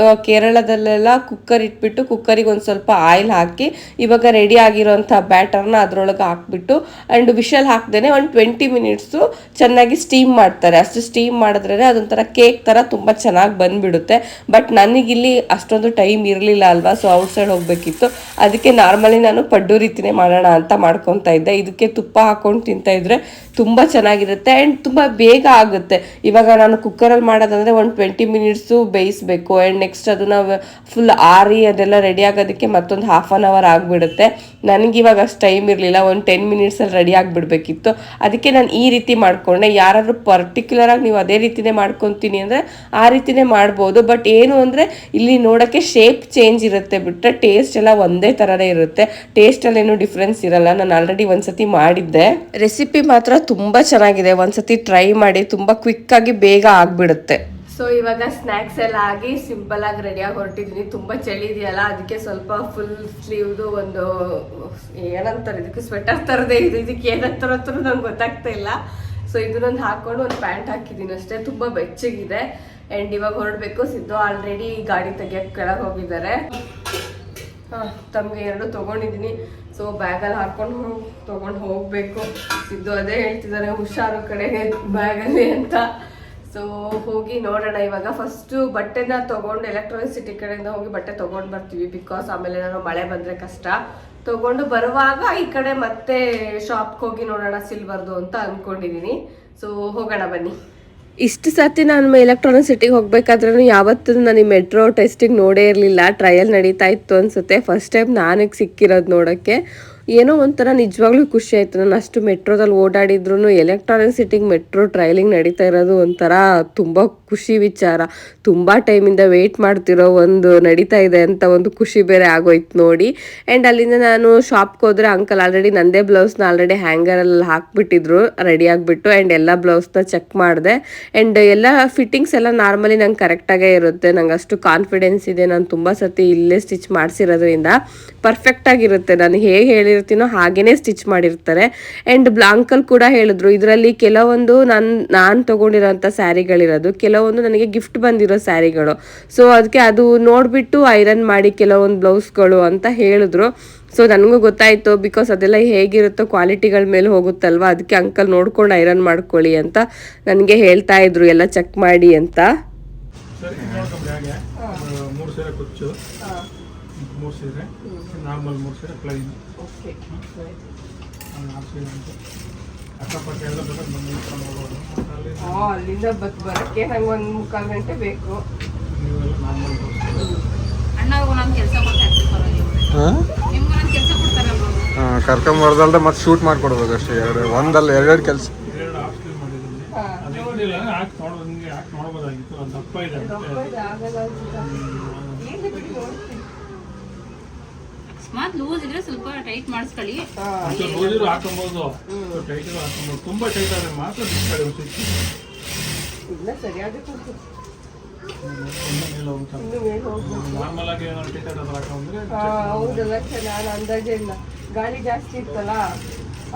ಕೇರಳದಲ್ಲೆಲ್ಲ ಕುಕ್ಕರ್ ಇಟ್ಬಿಟ್ಟು ಕುಕ್ಕರಿಗೆ ಒಂದು ಸ್ವಲ್ಪ ಆಯಿಲ್ ಹಾಕಿ ಇವಾಗ ರೆಡಿ ಆಗಿರೋಂಥ ಬ್ಯಾಟರ್ನ ಅದರೊಳಗೆ ಹಾಕ್ಬಿಟ್ಟು ಆ್ಯಂಡ್ ವಿಷಲ್ ಹಾಕ್ದೇ ಒಂದು 20 ಮಿನಿಟ್ಸು ಚೆನ್ನಾಗಿ ಸ್ಟೀಮ್ ಮಾಡ್ತಾರೆ. ಅಷ್ಟು ಸ್ಟೀಮ್ ಮಾಡಿದ್ರೆ ಅದೊಂಥರ ಕೇಕ್ ಥರ ತುಂಬ ಚೆನ್ನಾಗಿ ಬಂದುಬಿಡುತ್ತೆ. ಬಟ್ ನನಗಿಲ್ಲಿ ಅಷ್ಟೊಂದು ಟೈಮ್ ಇರಲಿಲ್ಲ ಅಲ್ವಾ, ಸೊ ಔಟ್ಸೈಡ್ ಹೋಗಬೇಕಿತ್ತು. ಅದಕ್ಕೆ ನಾರ್ಮಲಿ ನಾನು ಪಡ್ಡು ರೀತಿನೇ ಮಾಡೋಣ ಅಂತ ಮಾಡ್ಕೊತಾ ಇದ್ದೆ. ಇದಕ್ಕೆ ತುಪ್ಪ ಹಾಕ್ಕೊಂಡು ತಿಂತಾ ಇದ್ರೆ ತುಂಬ ಚೆನ್ನಾಗಿರುತ್ತೆ ಆ್ಯಂಡ್ ತುಂಬ ಬೇಗ ಆಗುತ್ತೆ. ಇವಾಗ ನಾನು ಕುಕ್ಕರಲ್ಲಿ ಮಾಡೋದಂದರೆ ಒಂದು 20 ಮಿನಿಟ್ಸು ಬೇಯಿಸಬೇಕು. ಆ್ಯಂಡ್ ನೆಕ್ಸ್ಟ್ ಅದನ್ನು ಫುಲ್ ಆರಿ ಅದೆಲ್ಲ ರೆಡಿ ಆಗೋದಕ್ಕೆ ಮತ್ತೊಂದು ½ ಅನ್ ಅವರ್ ಆಗಿಬಿಡುತ್ತೆ. ನನಗಿವಾಗ ಅಷ್ಟು ಟೈಮ್ ಇರಲಿಲ್ಲ, ಒಂದು 10 ಮಿನಿಟ್ಸಲ್ಲಿ ರೆಡಿ ಆಗಿಬಿಡ್ಬೇಕಿತ್ತು. ಅದಕ್ಕೆ ನಾನು ಈ ರೀತಿ ಮಾಡಿಕೊಂಡೆ. ಯಾರಾದರೂ ಪರ್ಟಿಕ್ಯುಲರಾಗಿ ನೀವು ಅದೇ ರೀತಿನೇ ಮಾಡ್ಕೊತೀನಿ ಅಂದರೆ ಆ ರೀತಿನೇ ಮಾಡ್ಬೋದು. ಬಟ್ ಏನು ಅಂದರೆ ಇಲ್ಲಿ ನೋಡೋಕ್ಕೆ ಶೇಪ್ ಚೇಂಜ್ ಇರುತ್ತೆ ಬಿಟ್ಟರೆ ಟೇಸ್ಟ್ ಎಲ್ಲ ಒಂದೇ ಥರನೇ ಇರುತ್ತೆ. ಟೇಸ್ಟಲ್ಲೇನು ಡಿಫ್ರೆನ್ಸ್ ಇರಲ್ಲ. ನಾನು ಆಲ್ರೆಡಿ ಒಂದ್ಸತಿ ಮಾಡಿದ್ದೆ. ರೆಸಿಪಿ ಮಾತ್ರ ತುಂಬ ಚೆನ್ನಾಗಿದೆ, ಒಂದ್ಸತಿ ಟ್ರೈ ಮಾಡಿ, ತುಂಬ ಕ್ವಿಕ್ಕಾಗಿ ಬೇಗ ಆಗಿಬಿಡುತ್ತೆ. ಸೊ ಇವಾಗ ಸ್ನ್ಯಾಕ್ಸ್ ಎಲ್ಲ ಆಗಿ ಸಿಂಪಲ್ ಆಗಿ ರೆಡಿಯಾಗಿ ಹೊರಟಿದ್ದೀನಿ. ತುಂಬ ಚಳಿ ಇದೆಯಲ್ಲ, ಅದಕ್ಕೆ ಸ್ವಲ್ಪ ಫುಲ್ ಸ್ಲೀವ್ದು ಒಂದು ಏನಂತಾರೆ ಇದಕ್ಕೆ ಸ್ವೆಟರ್ ಥರದೇ ಇದೆ. ಇದಕ್ಕೆ ಏನಂತಾರ ನಂಗೆ ಗೊತ್ತಾಗ್ತಾ ಇಲ್ಲ. ಸೊ ಇದನ್ನೊಂದು ಹಾಕ್ಕೊಂಡು ಒಂದು ಪ್ಯಾಂಟ್ ಹಾಕಿದ್ದೀನಿ ಅಷ್ಟೇ. ತುಂಬ ಬೆಚ್ಚಗಿದೆ. ಆ್ಯಂಡ್ ಇವಾಗ ಹೊರಡಬೇಕು. ಸಿದ್ದು ಆಲ್ರೆಡಿ ಗಾಡಿ ತೆಗಿಯೋಕ್ಕೆ ಕೆಳಗೆ ಹೋಗಿದ್ದಾರೆ. ತಮಗೆ 2 ತೊಗೊಂಡಿದ್ದೀನಿ. ಸೊ ಬ್ಯಾಗಲ್ಲಿ ಹಾಕ್ಕೊಂಡು ತೊಗೊಂಡು ಹೋಗಬೇಕು. ಸಿದ್ದು ಅದೇ ಹೇಳ್ತಿದ್ದಾರೆ ಹುಷಾರು ಕಡೆಗೆ ಬ್ಯಾಗಲ್ಲಿ ಅಂತ. ಸೊ ಹೋಗಿ ನೋಡೋಣ. ಇವಾಗ ಫಸ್ಟು ಬಟ್ಟೆನ ತೊಗೊಂಡು ಎಲೆಕ್ಟ್ರಾನಿಕ್ ಸಿಟಿ ಕಡೆಯಿಂದ ಹೋಗಿ ಬಟ್ಟೆ ತೊಗೊಂಡು ಬರ್ತೀವಿ. ಬಿಕಾಸ್ ಆಮೇಲೆ ನಾನು ಮಳೆ ಬಂದರೆ ಕಷ್ಟ. ತೊಗೊಂಡು ಬರುವಾಗ ಈ ಕಡೆ ಮತ್ತೆ ಶಾಪ್ಗೆ ಹೋಗಿ ನೋಡೋಣ ಸಿಲ್ವರ್ದು ಅಂತ ಅಂದ್ಕೊಂಡಿದ್ದೀನಿ. ಸೊ ಹೋಗೋಣ ಬನ್ನಿ. ಇಷ್ಟು ಸರ್ತಿ ನಾನು ಎಲೆಕ್ಟ್ರಾನಿಕ್ ಸಿಟಿಗೆ ಹೋಗ್ಬೇಕಾದ್ರೂ ಯಾವತ್ತೂ ನನಗೆ ಮೆಟ್ರೋ ಟೆಸ್ಟಿಗೆ ನೋಡೇ ಇರಲಿಲ್ಲ. ಟ್ರಯಲ್ ನಡೀತಾ ಇತ್ತು ಅನಿಸುತ್ತೆ. ಫಸ್ಟ್ ಟೈಮ್ ನನಗೆ ಸಿಕ್ಕಿರೋದು ನೋಡೋಕ್ಕೆ. ಏನೋ ಒಂಥರ ನಿಜವಾಗ್ಲೂ ಖುಷಿ ಆಯಿತು. ನಾನು ಅಷ್ಟು ಮೆಟ್ರೋದಲ್ಲಿ ಓಡಾಡಿದ್ರು ಎಲೆಕ್ಟ್ರಾನಿಕ್ ಸಿಟಿಗೆ ಮೆಟ್ರೋ ಟ್ರಯಲಿಂಗ್ ನಡೀತಾ ಇರೋದು ಒಂಥರ ತುಂಬ ಖುಷಿ ವಿಚಾರ. ತುಂಬ ಟೈಮಿಂದ ವೆಯ್ಟ್ ಮಾಡ್ತಿರೋ ಒಂದು ನಡೀತಾ ಇದೆ ಅಂತ ಒಂದು ಖುಷಿ ಬೇರೆ ಆಗೋಯ್ತು ನೋಡಿ. ಆ್ಯಂಡ್ ಅಲ್ಲಿಂದ ನಾನು ಶಾಪ್ಗೆ ಹೋದರೆ ಅಂಕಲ್ ಆಲ್ರೆಡಿ ನನ್ನದೇ ಬ್ಲೌಸ್ನ ಆಲ್ರೆಡಿ ಹ್ಯಾಂಗರಲ್ಲಿ ಹಾಕ್ಬಿಟ್ಟಿದ್ರು ರೆಡಿ ಆಗಿಬಿಟ್ಟು. ಆ್ಯಂಡ್ ಎಲ್ಲ ಬ್ಲೌಸ್ನ ಚೆಕ್ ಮಾಡಿದೆ. ಆ್ಯಂಡ್ ಎಲ್ಲ ಫಿಟ್ಟಿಂಗ್ಸ್ ಎಲ್ಲ ನಾರ್ಮಲಿ ನಂಗೆ ಕರೆಕ್ಟಾಗೇ ಇರುತ್ತೆ. ನಂಗೆ ಅಷ್ಟು ಕಾನ್ಫಿಡೆನ್ಸ್ ಇದೆ. ನಾನು ತುಂಬ ಸರ್ತಿ ಇಲ್ಲೇ ಸ್ಟಿಚ್ ಮಾಡಿಸಿರೋದ್ರಿಂದ ಪರ್ಫೆಕ್ಟಾಗಿರುತ್ತೆ. ನಾನು ಹೇಗೆ ಹೇಳಿರ್ತೀನೋ ಹಾಗೇ ಸ್ಟಿಚ್ ಮಾಡಿರ್ತಾರೆ. ಆ್ಯಂಡ್ ಅಂಕಲ್ ಕೂಡ ಹೇಳಿದ್ರು ಇದರಲ್ಲಿ ಕೆಲವೊಂದು ನಾನು ತೊಗೊಂಡಿರೋಂಥ ಸ್ಯಾರಿಗಳಿರೋದು, ಕೆಲವೊಂದು ನನಗೆ ಗಿಫ್ಟ್ ಬಂದಿರೋ ಸ್ಯಾರಿಗಳು. ಸೊ ಅದಕ್ಕೆ ಅದು ನೋಡಿಬಿಟ್ಟು ಐರನ್ ಮಾಡಿ ಕೆಲವೊಂದು ಬ್ಲೌಸ್ಗಳು ಅಂತ ಹೇಳಿದ್ರು. ಸೊ ನನಗೂ ಗೊತ್ತಾಯಿತು. ಬಿಕಾಸ್ ಅದೆಲ್ಲ ಹೇಗಿರುತ್ತೋ ಕ್ವಾಲಿಟಿಗಳ ಮೇಲೆ ಹೋಗುತ್ತಲ್ವ, ಅದಕ್ಕೆ ಅಂಕಲ್ ನೋಡ್ಕೊಂಡು ಐರನ್ ಮಾಡ್ಕೊಳ್ಳಿ ಅಂತ ನನಗೆ ಹೇಳ್ತಾ ಇದ್ರು ಎಲ್ಲ ಚೆಕ್ ಮಾಡಿ ಅಂತ. 3 ಸೀರೆ ನಾರ್ಮಲ್ 3 ಸೀರೆ ಪ್ಲೈನ್. ಓಕೆ ಅಕ್ಕಪಕ್ಕ ಎಲ್ಲ ಅಲ್ಲಿಂದ ಬರೋಕ್ಕೆ ನಂಗೆ 1-3 ಗಂಟೆ ಬೇಕು. ನೀವೆಲ್ಲ ನಾರ್ಮಲ್ ಕರ್ಕೊಂಬರ್ದಲ್ದೆ ಮತ್ತೆ ಶೂಟ್ ಮಾಡ್ಕೊಡ್ಬೇಕು ಅಷ್ಟೇ. ಎರಡು ಕೆಲಸ. 2 ಹಾಸ್ಟೆಲ್ ಮಾಡಿದ್ದೀನಿ. ಅದೇನಿಲ್ಲ ಹಾಕಿ ನೋಡೋದು, ನಿಮಗೆ ಹಾಕಿ ನೋಡ್ಬೋದಾಗಿತ್ತು. ಅದು ದಪ್ಪ ಇದೆ. ಅಕಸ್ಮಾತ್ ಲೂಸ್ ಇದ್ರೆ ಸ್ವಲ್ಪ ಟೈಟ್ ಮಾಡಿಸ್ಕೊಳ್ಳಿ. ಲೂಸ್ ಇರೋ ಹಾಕೊಬಹುದು, ಟೈಟ್ ಇರೋ ಹಾಕೊಬಹುದು. ತುಂಬಾ ಟೈಟ್ ಆದ್ರೆ ಮಾತ್ರ ಬಿಚ್ಕೊಳ್ಳಿ ಒಂದ್ಸತಿ. ಇಲ್ಲ ಸರಿಯಾಗಿ ಕೂತು ನಾರ್ಮಲ್ ಆಗಿ ಏನಾದ್ರು ಟೈಟ್ ಆದ್ರೆ ಹಾಕೊಂಡ್ರೆ ಹೌದಲ್ಲ. ನಾನು ಅಂದಾಜೆ ಇಲ್ಲ, ಗಾಳಿ ಜಾಸ್ತಿ ಇತ್ತಲ್ಲ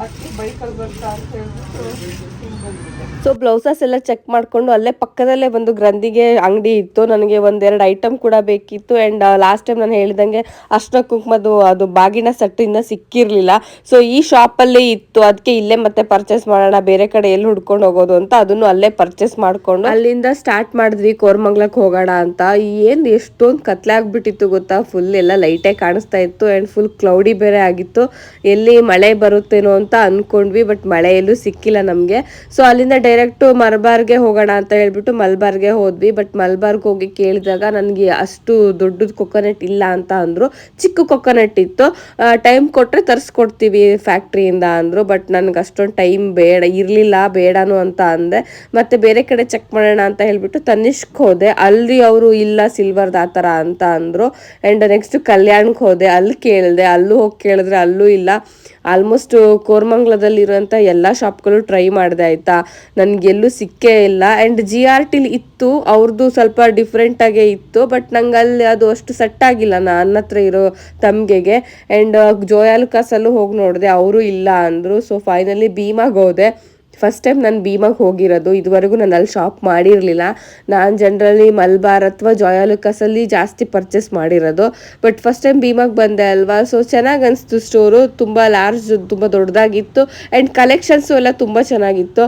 ಅದಕ್ಕೆ ಬೈಕಲ್ಲಿ ಬರ್ತಾ ಅಂತ ಹೇಳ್ಬಿಟ್ಟು. ಸೊ ಬ್ಲೌಸಸ್ ಎಲ್ಲ ಚೆಕ್ ಮಾಡ್ಕೊಂಡು ಅಲ್ಲೇ ಪಕ್ಕದಲ್ಲೇ ಒಂದು ಗ್ರಂಥಿಗೆ ಅಂಗಡಿ ಇತ್ತು. ನನಗೆ ಒಂದೆರಡು ಐಟಮ್ ಕೂಡ ಬೇಕಿತ್ತು. ಆ್ಯಂಡ್ ಲಾಸ್ಟ್ ಟೈಮ್ ನಾನು ಹೇಳಿದಂಗೆ ಅರ್ಶಿನ ಕುಂಕುಮದ್ದು ಅದು ಬಾಗಿನ ಸೆಟ್ ಇನ್ನೂ ಸಿಕ್ಕಿರಲಿಲ್ಲ. ಸೊ ಈ ಶಾಪಲ್ಲಿ ಇತ್ತು, ಅದಕ್ಕೆ ಇಲ್ಲೇ ಮತ್ತೆ ಪರ್ಚೇಸ್ ಮಾಡೋಣ, ಬೇರೆ ಕಡೆ ಎಲ್ಲಿ ಹುಡ್ಕೊಂಡು ಹೋಗೋದು ಅಂತ ಅದನ್ನು ಅಲ್ಲೇ ಪರ್ಚೇಸ್ ಮಾಡ್ಕೊಂಡು ಅಲ್ಲಿಂದ ಸ್ಟಾರ್ಟ್ ಮಾಡಿದ್ವಿ ಕೋರಮಂಗ್ಲಕ್ಕೆ ಹೋಗೋಣ ಅಂತ. ಏನು ಎಷ್ಟೊಂದು ಕತ್ಲೆ ಆಗ್ಬಿಟ್ಟಿತ್ತು ಗೊತ್ತಾ, ಫುಲ್ ಎಲ್ಲ ಲೈಟೇ ಕಾಣಿಸ್ತಾ ಇತ್ತು ಆ್ಯಂಡ್ ಫುಲ್ ಕ್ಲೌಡಿ ಬೇರೆ ಆಗಿತ್ತು. ಎಲ್ಲಿ ಮಳೆ ಬರುತ್ತೇನೋ ಅಂತ ಅನ್ಕೊಂಡ್ವಿ, ಬಟ್ ಮಳೆ ಎಲ್ಲೂ ಸಿಕ್ಕಿಲ್ಲ ನಮಗೆ. ಸೊ ಅಲ್ಲಿಂದ ಡೈರೆಕ್ಟು ಮಲಬಾರ್ಗೆ ಹೋಗೋಣ ಅಂತ ಹೇಳ್ಬಿಟ್ಟು ಮಲಬಾರ್ಗೆ ಹೋದ್ವಿ. ಬಟ್ ಮಲಬಾರ್ಗೆ ಹೋಗಿ ಕೇಳಿದಾಗ ನನಗೆ ಅಷ್ಟು ದೊಡ್ಡದು ಕೊಕೊನಟ್ ಇಲ್ಲ ಅಂತ ಅಂದರು. ಚಿಕ್ಕ ಕೊಕೊನಟ್ ಇತ್ತು, ಟೈಮ್ ಕೊಟ್ಟರೆ ತರಿಸ್ಕೊಡ್ತೀವಿ ಫ್ಯಾಕ್ಟ್ರಿಯಿಂದ ಅಂದರು. ಬಟ್ ನನಗೆ ಅಷ್ಟೊಂದು ಟೈಮ್ ಇರಲಿಲ್ಲ, ಬೇಡನು ಅಂತ ಅಂದೆ. ಮತ್ತು ಬೇರೆ ಕಡೆ ಚೆಕ್ ಮಾಡೋಣ ಅಂತ ಹೇಳ್ಬಿಟ್ಟು ತನಿಷ್ಕ್ ಹೋದೆ. ಅಲ್ಲಿ ಅವರು ಇಲ್ಲ ಸಿಲ್ವರ್ದು ಆ ಥರ ಅಂತ ಅಂದರು. ಆ್ಯಂಡ್ ನೆಕ್ಸ್ಟ್ ಕಲ್ಯಾಣಕ್ಕೆ ಹೋದೆ, ಅಲ್ಲಿ ಕೇಳಿದೆ, ಅಲ್ಲೂ ಹೋಗಿ ಕೇಳಿದ್ರೆ ಅಲ್ಲೂ ಇಲ್ಲ. ಆಲ್ಮೋಸ್ಟ್ ಕೋರಮಂಗ್ಲದಲ್ಲಿರುವಂಥ ಎಲ್ಲ ಶಾಪ್ಗಳು ಟ್ರೈ ಮಾಡಿದೆ ಆಯಿತಾ, ನನಗೆಲ್ಲೂ ಸಿಕ್ಕೇ ಇಲ್ಲ. ಆ್ಯಂಡ್ GRT ಇತ್ತು, ಅವ್ರದ್ದು ಸ್ವಲ್ಪ ಡಿಫ್ರೆಂಟಾಗೇ ಇತ್ತು, ಬಟ್ ನಂಗೆ ಅಲ್ಲಿ ಅದು ಅಷ್ಟು ಸೆಟ್ ಆಗಿಲ್ಲ ನನ್ನ ಹತ್ರ ಇರೋ ತಮ್ಗೆಗೆ. ಆ್ಯಂಡ್ ಜೋಯಾಲುಕಾಸಲ್ಲೂ ಹೋಗಿ ನೋಡಿದೆ, ಅವರು ಇಲ್ಲ ಅಂದರು. ಸೊ ಫೈನಲಿ ಭೀಮಾಗೆ ಹೋದೆ. ಫಸ್ಟ್ ಟೈಮ್ ನಾನು ಭೀಮಾಗೆ ಹೋಗಿರೋದು, ಇದುವರೆಗೂ ನಾನು ಅಲ್ಲಿ ಶಾಪ್ ಮಾಡಿರಲಿಲ್ಲ. ನಾನು ಜನರಲಿ ಮಲಬಾರ್ ಅಥವಾ ಜೋಯಾಲುಕಾಸಲ್ಲಿ ಜಾಸ್ತಿ ಪರ್ಚೇಸ್ ಮಾಡಿರೋದು, ಬಟ್ ಫಸ್ಟ್ ಟೈಮ್ ಭೀಮಾಗೆ ಬಂದೆ ಅಲ್ವಾ. ಸೊ ಚೆನ್ನಾಗಿ ಅನಿಸ್ತು ಸ್ಟೋರು, ತುಂಬ ಲಾರ್ಜ್, ತುಂಬ ದೊಡ್ಡದಾಗಿತ್ತು. ಆ್ಯಂಡ್ ಕಲೆಕ್ಷನ್ಸು ಎಲ್ಲ ತುಂಬ ಚೆನ್ನಾಗಿತ್ತು.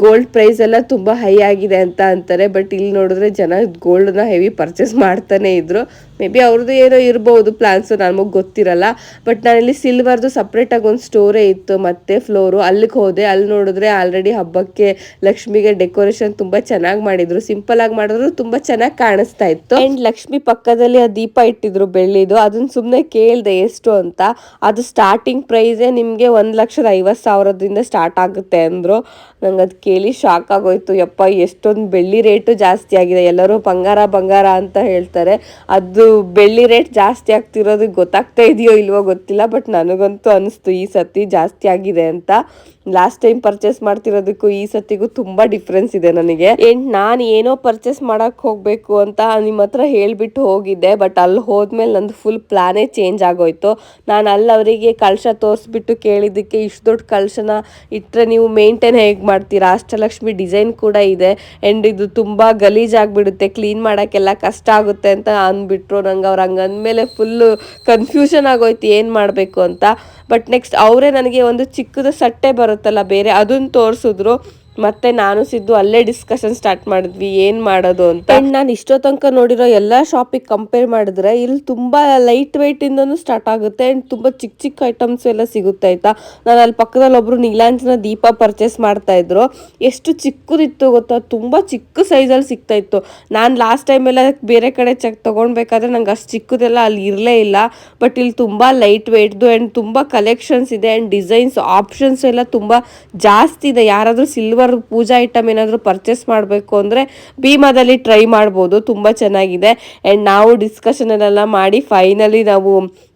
ಗೋಲ್ಡ್ ಪ್ರೈಸ್ ಎಲ್ಲ ತುಂಬ ಹೈ ಆಗಿದೆ ಅಂತ ಅಂತಾರೆ, ಬಟ್ ಇಲ್ಲಿ ನೋಡಿದ್ರೆ ಜನ ಗೋಲ್ಡನ್ನ ಹೆವಿ ಪರ್ಚೇಸ್ ಮಾಡ್ತಾನೆ ಇದ್ರು. ಮೇ ಬಿ ಅವ್ರದ್ದು ಏನೋ ಇರ್ಬೋದು ಪ್ಲಾನ್ಸು, ನಮಗೆ ಗೊತ್ತಿರಲ್ಲ. ಬಟ್ ನಾನಿಲ್ಲಿ ಸಿಲ್ವರ್ದು ಸಪ್ರೇಟಾಗಿ ಒಂದು ಸ್ಟೋರೇ ಇತ್ತು ಮತ್ತು ಫ್ಲೋರು, ಅಲ್ಲಿಗೆ ಹೋದೆ. ಅಲ್ಲಿ ನೋಡಿದ್ರೆ ಆಲ್ರೆಡಿ ಹಬ್ಬಕ್ಕೆ ಲಕ್ಷ್ಮಿಗೆ ಡೆಕೋರೇಷನ್ ತುಂಬ ಚೆನ್ನಾಗಿ ಮಾಡಿದ್ರು, ಸಿಂಪಲ್ ಆಗಿ ಮಾಡಿದ್ರು, ತುಂಬ ಚೆನ್ನಾಗಿ ಕಾಣಿಸ್ತಾ ಇತ್ತು. ಆ್ಯಂಡ್ ಲಕ್ಷ್ಮಿ ಪಕ್ಕದಲ್ಲಿ ಆ ದೀಪ ಇಟ್ಟಿದ್ರು ಬೆಳ್ಳಿದು, ಅದನ್ನ ಸುಮ್ಮನೆ ಕೇಳಿದೆ ಎಷ್ಟು ಅಂತ. ಅದು ಸ್ಟಾರ್ಟಿಂಗ್ ಪ್ರೈಸೇ ನಿಮಗೆ 1,50,000 ಸ್ಟಾರ್ಟ್ ಆಗುತ್ತೆ ಅಂದರು. ನಂಗೆ ಅದು ಕೇಳಿ ಶಾಕ್ ಆಗೋಯ್ತು. ಯಪ್ಪ, ಎಷ್ಟೊಂದು ಬೆಳ್ಳಿ ರೇಟು ಜಾಸ್ತಿ ಆಗಿದೆ. ಎಲ್ಲರೂ ಬಂಗಾರ ಅಂತ ಹೇಳ್ತಾರೆ, ಅದು ಬೆಳ್ಳಿ ರೇಟ್ ಜಾಸ್ತಿ ಆಗ್ತಿರೋದು ಗೊತ್ತಾಗ್ತಾ ಇದೆಯೋ ಇಲ್ವೋ ಗೊತ್ತಿಲ್ಲ, ಬಟ್ ನನಗಂತೂ ಅನಿಸ್ತು ಈ ಸತಿ ಜಾಸ್ತಿ ಆಗಿದೆ ಅಂತ. ಲಾಸ್ಟ್ ಟೈಮ್ ಪರ್ಚೇಸ್ ಮಾಡ್ತಿರೋದಕ್ಕೂ ಈ ಸತಿಗೂ ತುಂಬ ಡಿಫ್ರೆನ್ಸ್ ಇದೆ ನನಗೆ. ಆ್ಯಂಡ್ ನಾನು ಏನೋ ಪರ್ಚೇಸ್ ಮಾಡೋಕ್ಕೆ ಹೋಗಬೇಕು ಅಂತ ನಿಮ್ಮ ಹತ್ರ ಹೇಳಿಬಿಟ್ಟು ಹೋಗಿದ್ದೆ, ಬಟ್ ಅಲ್ಲಿ ಹೋದ್ಮೇಲೆ ನಂದು ಫುಲ್ ಪ್ಲಾನೇ ಚೇಂಜ್ ಆಗೋಯ್ತು. ನಾನು ಅಲ್ಲಿ ಅವರಿಗೆ ಕಳಶ ತೋರಿಸ್ಬಿಟ್ಟು ಕೇಳಿದ್ದಕ್ಕೆ, ಇಷ್ಟು ದೊಡ್ಡ ಕಳಶನ ಇಟ್ಟರೆ ನೀವು ಮೇಂಟೈನ್ ಹೇಗೆ ಮಾಡ್ತೀರಾ, ಅಷ್ಟಲಕ್ಷ್ಮಿ ಡಿಸೈನ್ ಕೂಡ ಇದೆ ಆ್ಯಂಡ್ ಇದು ತುಂಬ ಗಲೀಜಾಗಿಬಿಡುತ್ತೆ, ಕ್ಲೀನ್ ಮಾಡೋಕ್ಕೆಲ್ಲ ಕಷ್ಟ ಆಗುತ್ತೆ ಅಂತ ಅಂದ್ಬಿಟ್ರು. ನಂಗೆ ಅವ್ರು ಹಂಗೆ ಅಂದಮೇಲೆ ಫುಲ್ಲು ಕನ್ಫ್ಯೂಷನ್ ಆಗೋಯ್ತು ಏನು ಮಾಡಬೇಕು ಅಂತ. ಬಟ್ ನೆಕ್ಸ್ಟ್ ಅವರೇ ನನಗೆ ಒಂದು ಚಿಕ್ಕದು ಸಟ್ಟೆ ಬರುತ್ತಲ್ಲ ಬೇರೆ, ಅದನ್ನು ತೋರಿಸಿದ್ರು. ಮತ್ತೆ ನಾನು ಸಿದ್ದು ಅಲ್ಲೇ ಡಿಸ್ಕಷನ್ ಸ್ಟಾರ್ಟ್ ಮಾಡಿದ್ವಿ ಏನು ಮಾಡೋದು ಅಂತ. ನಾನು ಇಷ್ಟೋ ತನಕ ನೋಡಿರೋ ಎಲ್ಲ ಶಾಪಿಗೆ ಕಂಪೇರ್ ಮಾಡಿದ್ರೆ ಇಲ್ಲಿ ತುಂಬ ಲೈಟ್ ವೆಯ್ಟಿಂದನೂ ಸ್ಟಾರ್ಟ್ ಆಗುತ್ತೆ ಆ್ಯಂಡ್ ತುಂಬ ಚಿಕ್ಕ ಚಿಕ್ಕ ಐಟಮ್ಸ್ ಎಲ್ಲ ಸಿಗುತ್ತೆ ಆಯಿತಾ. ನಾನು ಅಲ್ಲಿ ಪಕ್ಕದಲ್ಲಿ ಒಬ್ಬರು ನೀಲಾಂಜನ ದೀಪ ಪರ್ಚೇಸ್ ಮಾಡ್ತಾಯಿದ್ರು, ಎಷ್ಟು ಚಿಕ್ಕದಿತ್ತು ಗೊತ್ತಾ, ತುಂಬ ಚಿಕ್ಕ ಸೈಜಲ್ಲಿ ಸಿಗ್ತಾಯಿತ್ತು. ನಾನು ಲಾಸ್ಟ್ ಟೈಮೆಲ್ಲ ಬೇರೆ ಕಡೆ ತೊಗೊಳ್ಬೇಕಾದ್ರೆ ನಂಗೆ ಅಷ್ಟು ಚಿಕ್ಕದೆಲ್ಲ ಅಲ್ಲಿ ಇರಲೇ ಇಲ್ಲ, ಬಟ್ ಇಲ್ಲಿ ತುಂಬ ಲೈಟ್ ವೆಯ್ಟ್ದು ಆ್ಯಂಡ್ ತುಂಬ ಕಲೆಕ್ಷನ್ಸ್ ಇದೆ ಆ್ಯಂಡ್ ಡಿಸೈನ್ಸ್ ಆಪ್ಷನ್ಸ್ ಎಲ್ಲ ತುಂಬ ಜಾಸ್ತಿ ಇದೆ. ಯಾರಾದರೂ ಸಿಲ್ವರ್ ಪೂಜಾ ಐಟಮ್ ಏನಾದರೂ ಪರ್ಚೇಸ್ ಮಾಡಬೇಕು ಅಂದರೆ ಭೀಮಾದಲ್ಲಿ ಟ್ರೈ ಮಾಡ್ಬೋದು, ತುಂಬ ಚೆನ್ನಾಗಿದೆ. ಆ್ಯಂಡ್ ನಾವು ಡಿಸ್ಕಷನ್ ಎಲ್ಲ ಮಾಡಿ ಫೈನಲಿ ನಾವು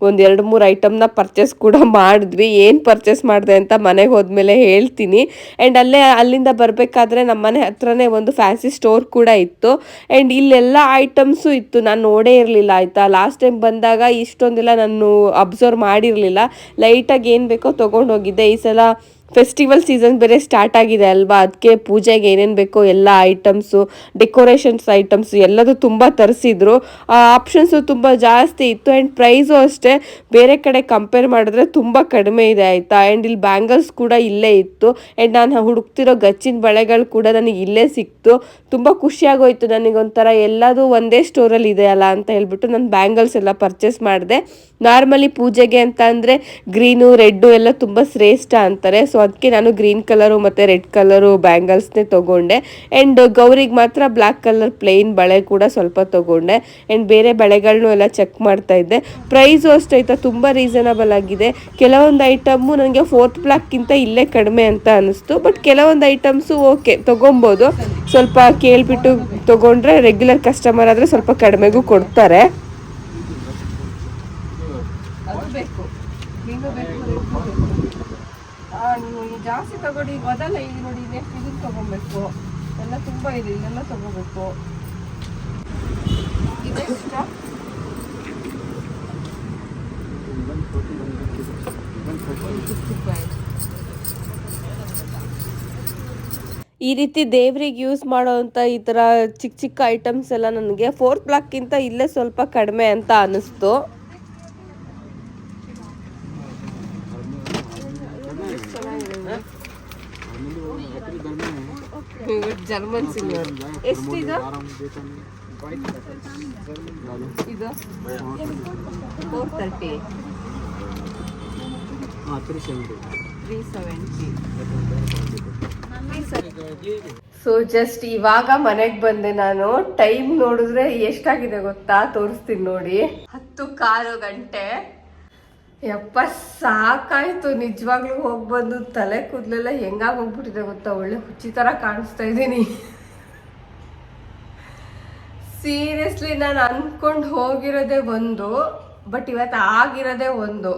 ಒಂದು 2-3 ಐಟಮ್ನ ಪರ್ಚೇಸ್ ಕೂಡ ಮಾಡಿದ್ವಿ. ಏನು ಪರ್ಚೇಸ್ ಮಾಡಿದೆ ಅಂತ ಮನೆಗೆ ಹೋದ್ಮೇಲೆ ಹೇಳ್ತೀನಿ. ಆ್ಯಂಡ್ ಅಲ್ಲಿಂದ ಬರಬೇಕಾದ್ರೆ ನಮ್ಮ ಮನೆ ಹತ್ರನೇ ಒಂದು ಫ್ಯಾನ್ಸಿ ಸ್ಟೋರ್ ಕೂಡ ಇತ್ತು ಆ್ಯಂಡ್ ಇಲ್ಲೆಲ್ಲ ಐಟಮ್ಸು ಇತ್ತು, ನಾನು ನೋಡೇ ಇರಲಿಲ್ಲ ಆಯಿತಾ. ಲಾಸ್ಟ್ ಟೈಮ್ ಬಂದಾಗ ಇಷ್ಟೊಂದೆಲ್ಲ ನಾನು ಅಬ್ಸರ್ವ್ ಮಾಡಿರಲಿಲ್ಲ, ಲೈಟಾಗಿ ಏನು ಬೇಕೋ ತೊಗೊಂಡೋಗಿದ್ದೆ. ಈ ಸಲ ಫೆಸ್ಟಿವಲ್ ಸೀಸನ್ ಬೇರೆ ಸ್ಟಾರ್ಟ್ ಆಗಿದೆ ಅಲ್ವಾ, ಅದಕ್ಕೆ ಪೂಜೆಗೆ ಏನೇನು ಬೇಕೋ ಎಲ್ಲ ಐಟಮ್ಸು, ಡೆಕೋರೇಷನ್ಸ್ ಐಟಮ್ಸು ಎಲ್ಲದೂ ತುಂಬ ತರಿಸಿದ್ರು. ಆಪ್ಷನ್ಸು ತುಂಬ ಜಾಸ್ತಿ ಇತ್ತು ಆ್ಯಂಡ್ ಪ್ರೈಸು ಅಷ್ಟೇ ಬೇರೆ ಕಡೆ ಕಂಪೇರ್ ಮಾಡಿದ್ರೆ ತುಂಬ ಕಡಿಮೆ ಇದೆ ಆಯಿತಾ. ಆ್ಯಂಡ್ ಇಲ್ಲಿ ಬ್ಯಾಂಗಲ್ಸ್ ಕೂಡ ಇಲ್ಲೇ ಇತ್ತು ಆ್ಯಂಡ್ ನಾನು ಹುಡುಕ್ತಿರೋ ಗಚ್ಚಿನ ಬಳೆಗಳು ಕೂಡ ನನಗೆ ಇಲ್ಲೇ ಸಿಕ್ತು. ತುಂಬ ಖುಷಿಯಾಗೋಯ್ತು ನನಗೊಂಥರ, ಎಲ್ಲದೂ ಒಂದೇ ಸ್ಟೋರಲ್ಲಿ ಇದೆ ಅಲ್ಲ ಅಂತ ಹೇಳ್ಬಿಟ್ಟು ನಾನು ಬ್ಯಾಂಗಲ್ಸ್ ಎಲ್ಲ ಪರ್ಚೇಸ್ ಮಾಡಿದೆ. ನಾರ್ಮಲಿ ಪೂಜೆಗೆ ಅಂತ ಅಂದರೆ ಗ್ರೀನು ರೆಡ್ಡು ಎಲ್ಲ ತುಂಬ ಶ್ರೇಷ್ಠ ಅಂತಾರೆ. ಸೊ ಅದಕ್ಕೆ ನಾನು ಗ್ರೀನ್ ಕಲರು ಮತ್ತು ರೆಡ್ ಕಲರು ಬ್ಯಾಂಗಲ್ಸ್ನೇ ತೊಗೊಂಡೆ ಆ್ಯಂಡ್ ಗೌರಿಗೆ ಮಾತ್ರ ಬ್ಲ್ಯಾಕ್ ಕಲರ್ ಪ್ಲೇನ್ ಬಳೆ ಕೂಡ ಸ್ವಲ್ಪ ತೊಗೊಂಡೆ ಆ್ಯಂಡ್ ಬೇರೆ ಬಳೆಗಳನ್ನೂ ಎಲ್ಲ ಚೆಕ್ ಮಾಡ್ತಾ ಇದ್ದೆ. ಪ್ರೈಸು ಅಷ್ಟೈತಾ ತುಂಬ ರೀಸನಬಲ್ ಆಗಿದೆ. ಕೆಲವೊಂದು ಐಟಮ್ಮು ನನಗೆ 4th ಬ್ಲ್ಯಾಕ್ಗಿಂತ ಇಲ್ಲೇ ಕಡಿಮೆ ಅಂತ ಅನ್ನಿಸ್ತು, ಬಟ್ ಕೆಲವೊಂದು ಐಟಮ್ಸು ಓಕೆ ತೊಗೊಬೋದು. ಸ್ವಲ್ಪ ಕೇಳಿಬಿಟ್ಟು ತೊಗೊಂಡ್ರೆ ರೆಗ್ಯುಲರ್ ಕಸ್ಟಮರ್ ಆದರೆ ಸ್ವಲ್ಪ ಕಡಿಮೆಗೂ ಕೊಡ್ತಾರೆ. ಜಾಸ್ತಿ ತಗೊಂಡು ಈಗ ಅದಲ್ಲ, ಈಗ ನೋಡಿ ನೆಕ್ಸ್ಟ್ ಇದನ್ನ ತಗೊಬೇಕು, ಎಲ್ಲ ತುಂಬ ಇದೆ, ಇದೆಲ್ಲ ತಗೋಬೇಕು. ಇದೆಷ್ಟ? ಈ ರೀತಿ ದೇವ್ರಿಗೆ ಯೂಸ್ ಮಾಡೋವಂಥ ಈ ಥರ ಚಿಕ್ಕ ಚಿಕ್ಕ ಐಟಮ್ಸ್ ಎಲ್ಲ ನನಗೆ 4th ಬ್ಲಾಕ್ಗಿಂತ ಇಲ್ಲೇ ಸ್ವಲ್ಪ ಕಡಿಮೆ ಅಂತ ಅನ್ನಿಸ್ತು. ಜರ್ಮನ್ ಸಿಲ್ವರ್ ಎಷ್ಟಿದು? ಇದು 430, 370. ಸೊ ಜಸ್ಟ್ ಇವಾಗ ಮನೆಗೆ ಬಂದೆ ನಾನು. ಟೈಮ್ ನೋಡಿದ್ರೆ ಎಷ್ಟಾಗಿದೆ ಗೊತ್ತಾ, ತೋರಿಸ್ತೀನಿ ನೋಡಿ. 10:15. ಯಪ್ಪ ಸಾಕಾಯ್ತು ನಿಜವಾಗ್ಲೂ. ಹೋಗಿ ಬಂದು ತಲೆ ಕೂದಲೆಲ್ಲ ಹೆಂಗಾಗಿ ಹೋಗ್ಬಿಟ್ಟಿದೆ ಗೊತ್ತಾ, ಒಳ್ಳೆ ಹುಚ್ಚಿ ಥರ ಕಾಣಿಸ್ತಾ ಇದ್ದೀನಿ. ಸೀರಿಯಸ್ಲಿ ನಾನು ಅಂದ್ಕೊಂಡು ಹೋಗಿರೋದೇ ಒಂದು, ಬಟ್ ಇವತ್ತು ಆಗಿರೋದೇ ಒಂದು.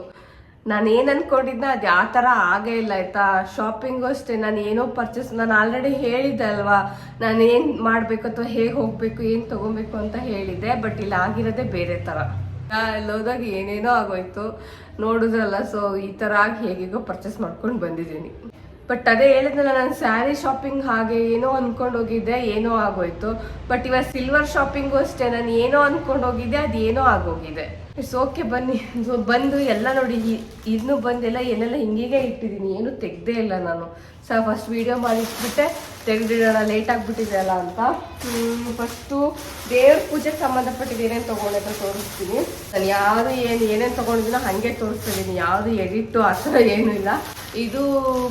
ನಾನು ಏನು ಅಂದ್ಕೊಂಡಿದ್ದೆ ಅದು ಆ ಥರ ಆಗೇ ಇಲ್ಲ ಆಯಿತಾ. ಶಾಪಿಂಗು ಅಷ್ಟೇ, ನಾನು ಏನೋ ಪರ್ಚೇಸ್, ನಾನು ಆಲ್ರೆಡಿ ಹೇಳಿದ್ದೆ ಅಲ್ವಾ ನಾನು ಏನು ಮಾಡಬೇಕು ಅಥವಾ ಹೇಗೆ ಹೋಗಬೇಕು, ಏನು ತೊಗೊಬೇಕು ಅಂತ ಹೇಳಿದ್ದೆ. ಬಟ್ ಇಲ್ಲಿ ಆಗಿರೋದೇ ಬೇರೆ ಥರ. ಎಲ್ಲೋದಾಗ ಏನೇನೋ ಆಗೋಯ್ತು ನೋಡಿದ್ರಲ್ಲ. ಸೊ ಈ ಥರ ಆಗಿ ಹೇಗೇಗೋ ಪರ್ಚೇಸ್ ಮಾಡ್ಕೊಂಡು ಬಂದಿದ್ದೀನಿ. ಬಟ್ ಅದೇ ಹೇಳಿದ್ನಲ್ಲ, ನಾನು ಸ್ಯಾರಿ ಶಾಪಿಂಗ್ ಹಾಗೆ ಏನೋ ಅಂದ್ಕೊಂಡು ಹೋಗಿದ್ದೆ, ಏನೋ ಆಗೋಯ್ತು. ಬಟ್ ಇವಾಗ ಸಿಲ್ವರ್ ಶಾಪಿಂಗು ಅಷ್ಟೇ, ನಾನು ಏನೋ ಅಂದ್ಕೊಂಡು ಹೋಗಿದ್ದೆ, ಅದು ಏನೋ ಆಗೋಗಿದೆ. ಇಟ್ಸ್ ಓಕೆ, ಬನ್ನಿ. ಬಂದು ಎಲ್ಲ ನೋಡಿ, ಇನ್ನೂ ಬಂದೆಲ್ಲ ಏನೆಲ್ಲ ಹಿಂಗೀಗೆ ಇಟ್ಟಿದ್ದೀನಿ, ಏನು ತೆಗ್ದೇ ಇಲ್ಲ ನಾನು. ಫಸ್ಟ್ ವೀಡಿಯೋ ಮಾಡಿಟ್ಬಿಟ್ಟೆ ತೆಗೆದಿಡೋಣ, ಲೇಟ್ ಆಗಿಬಿಟ್ಟಿದೆ ಅಲ್ಲ ಅಂತ. ಫಸ್ಟು ದೇವ್ರ ಪೂಜೆಗೆ ಸಂಬಂಧಪಟ್ಟಿದ್ದು ಏನೇನು ತೊಗೊಂಡೆ ಅಂತ ತೋರಿಸ್ತೀನಿ. ನಾನು ಯಾವುದು ಏನೇನು ತೊಗೊಂಡಿದ್ದೀನೋ ಹಾಗೆ ತೋರಿಸ್ತಿದ್ದೀನಿ, ಯಾವುದು ಎಡಿಟ್ಟು ಆ ಥರ ಏನೂ ಇಲ್ಲ. ಇದು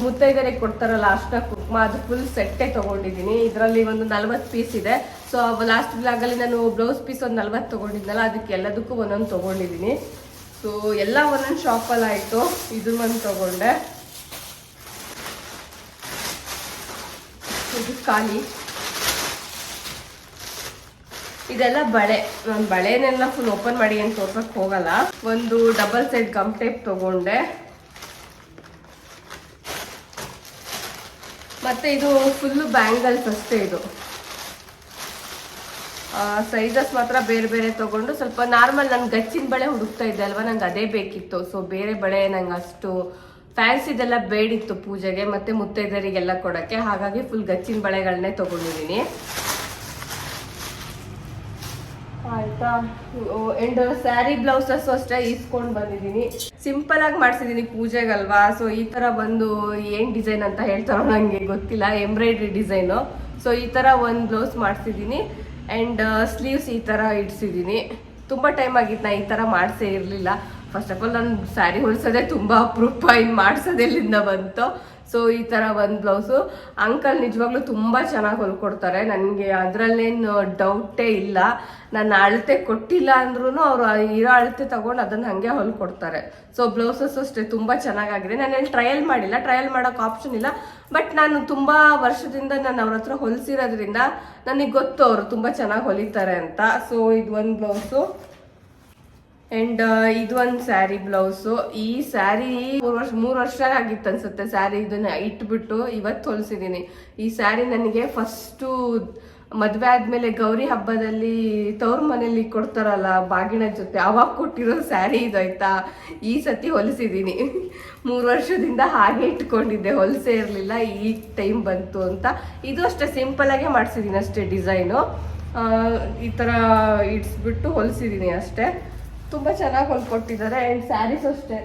ಮುತ್ತೈದೆಯರಿಗೆ ಕೊಡ್ತಾರಲ್ಲ ಅರ್ಶಿನ ಕುಂಕುಮ, ಅದು ಫುಲ್ ಸೆಟ್ಟೇ ತೊಗೊಂಡಿದ್ದೀನಿ. ಇದರಲ್ಲಿ ಒಂದು 40 ಪೀಸ್ ಇದೆ. ಸೊ ಲಾಸ್ಟ್ ಬ್ಲಾಗಲ್ಲಿ ನಾನು ಬ್ಲೌಸ್ ಪೀಸ್ ಒಂದು 40 ತೊಗೊಂಡಿದ್ನಲ್ಲ, ಅದಕ್ಕೆ ಎಲ್ಲದಕ್ಕೂ ಒಂದೊಂದು ತೊಗೊಂಡಿದ್ದೀನಿ. ಸೊ ಎಲ್ಲ ಒಂದೊಂದು ಶಾಪಲ್ಲಿ ಆಯಿತು. ಇದು ಒಂದು ತೊಗೊಂಡೆ, ಇದು ಖಾಲಿ. ಇದೆಲ್ಲ ಬಳೆ. ನಾನು ಬಳೆನೆಲ್ಲ ಫುಲ್ ಓಪನ್ ಮಾಡಿ ಏನು ತೋರ್ಸಕ್ಕೆ ಹೋಗಲ್ಲ. ಒಂದು ಡಬಲ್ ಸೈಡ್ ಗಮ್ ಟೇಪ್ ತೊಗೊಂಡೆ. ಮತ್ತೆ ಇದು ಫುಲ್ಲು ಬ್ಯಾಂಗಲ್ಸ್ ಅಷ್ಟೇ. ಇದು ಸೈಜಸ್ ಮಾತ್ರ ಬೇರೆ ಬೇರೆ ತೊಗೊಂಡು, ಸ್ವಲ್ಪ ನಾರ್ಮಲ್. ನಾನು ಗಚ್ಚಿನ ಬಳೆ ಹುಡುಕ್ತಾ ಇದ್ದೆ ಅಲ್ವಾ, ನಂಗೆ ಅದೇ ಬೇಕಿತ್ತು. ಸೊ ಬೇರೆ ಬಳೆ ನಂಗೆ ಅಷ್ಟು ಫ್ಯಾನ್ಸಿದೆಲ್ಲ ಬೇಡಿತ್ತು ಪೂಜೆಗೆ ಮತ್ತು ಮುತ್ತೈದರಿಗೆಲ್ಲ ಕೊಡೋಕ್ಕೆ. ಹಾಗಾಗಿ ಫುಲ್ ಗಚ್ಚಿನ ಬಳೆಗಳನ್ನೇ ತೊಗೊಂಡಿದ್ದೀನಿ ಆಯಿತಾ. ಆ್ಯಂಡ್ ಸ್ಯಾರಿ ಬ್ಲೌಸಸ್ಸು ಅಷ್ಟೇ ಈಸ್ಕೊಂಡು ಬಂದಿದ್ದೀನಿ. ಸಿಂಪಲಾಗಿ ಮಾಡಿಸಿದ್ದೀನಿ ಪೂಜೆಗಲ್ವಾ. ಸೊ ಈ ಥರ ಬಂದು ಏನು ಡಿಸೈನ್ ಅಂತ ಹೇಳ್ತಾರೋ ನನಗೆ ಗೊತ್ತಿಲ್ಲ, ಎಂಬ್ರಾಯ್ಡ್ರಿ ಡಿಸೈನು. ಸೊ ಈ ಥರ ಒಂದು ಬ್ಲೌಸ್ ಮಾಡಿಸಿದ್ದೀನಿ. ಆ್ಯಂಡ್ ಸ್ಲೀವ್ಸ್ ಈ ಥರ ಇಡ್ಸಿದ್ದೀನಿ. ತುಂಬ ಟೈಮ್ ಆಗಿತ್ತು, ನಾನು ಈ ಥರ ಮಾಡಿಸೇ ಇರಲಿಲ್ಲ. ಫಸ್ಟ್ ಆಫ್ ಆಲ್ ನಾನು ಸ್ಯಾರಿ ಹೊಲಿಸೋದೇ ತುಂಬ ಅಪರೂಪ, ಇನ್ನು ಮಾಡಿಸೋದೆಲ್ಲಿಂದ ಬಂತು. ಸೊ ಈ ಥರ ಒಂದು ಬ್ಲೌಸು. ಅಂಕಲ್ ನಿಜವಾಗ್ಲೂ ತುಂಬ ಚೆನ್ನಾಗಿ ಹೊಲ್ಕೊಡ್ತಾರೆ, ನನಗೆ ಅದರಲ್ಲೇನು ಡೌಟೇ ಇಲ್ಲ. ನಾನು ಅಳತೆ ಕೊಟ್ಟಿಲ್ಲ ಅಂದ್ರೂ ಅವರು ಇರೋ ಅಳತೆ ತೊಗೊಂಡು ಅದನ್ನು ಹಾಗೆ ಹೊಲ್ಕೊಡ್ತಾರೆ. ಸೊ ಬ್ಲೌಸಸ್ ಅಷ್ಟೇ ತುಂಬ ಚೆನ್ನಾಗಾಗಿದೆ. ನಾನೇನು ಟ್ರಯಲ್ ಮಾಡಿಲ್ಲ, ಟ್ರಯಲ್ ಮಾಡೋಕೆ ಆಪ್ಷನ್ ಇಲ್ಲ. ಬಟ್ ನಾನು ತುಂಬ ವರ್ಷದಿಂದ ನಾನು ಅವ್ರ ಹತ್ರ ಹೊಲಿಸಿರೋದ್ರಿಂದ ನನಗೆ ಗೊತ್ತು ಅವರು ತುಂಬ ಚೆನ್ನಾಗಿ ಹೊಲಿತಾರೆ ಅಂತ. ಸೊ ಇದು ಒಂದು ಬ್ಲೌಸು. ಆ್ಯಂಡ್ ಇದು ಒಂದು ಸ್ಯಾರಿ ಬ್ಲೌಸು. ಈ ಸ್ಯಾರಿ 3 ವರ್ಷ ಆಗಿತ್ತು ಅನ್ಸುತ್ತೆ ಸ್ಯಾರಿ. ಇದನ್ನ ಇಟ್ಬಿಟ್ಟು ಇವತ್ತು ಹೊಲಿಸಿದ್ದೀನಿ. ಈ ಸ್ಯಾರಿ ನನಗೆ ಫಸ್ಟು ಮದುವೆ ಆದಮೇಲೆ ಗೌರಿ ಹಬ್ಬದಲ್ಲಿ ತವ್ರ ಮನೇಲಿ ಕೊಡ್ತಾರಲ್ಲ ಬಾಗಿನ ಜೊತೆ, ಅವಾಗ ಕೊಟ್ಟಿರೋ ಸ್ಯಾರಿ ಇದು ಆಯ್ತಾ. ಈ ಸತಿ ಹೊಲಿಸಿದ್ದೀನಿ. 3 ವರ್ಷದಿಂದ ಹಾಗೆ ಇಟ್ಕೊಂಡಿದ್ದೆ, ಹೊಲಿಸೇ ಇರಲಿಲ್ಲ. ಈ ಟೈಮ್ ಬಂತು ಅಂತ. ಇದು ಅಷ್ಟೇ ಸಿಂಪಲಾಗೆ ಮಾಡಿಸಿದ್ದೀನಿ ಅಷ್ಟೇ. ಡಿಸೈನು ಈ ಥರ ಇಡ್ಸ್ಬಿಟ್ಟು ಹೊಲಿಸಿದ್ದೀನಿ ಅಷ್ಟೇ. ತುಂಬ ಚೆನ್ನಾಗಿ ಹೊಲ್ಕೊಟ್ಟಿದ್ದಾರೆ. ಆ್ಯಂಡ್ ಸ್ಯಾರೀಸ್ ಅಷ್ಟೇ.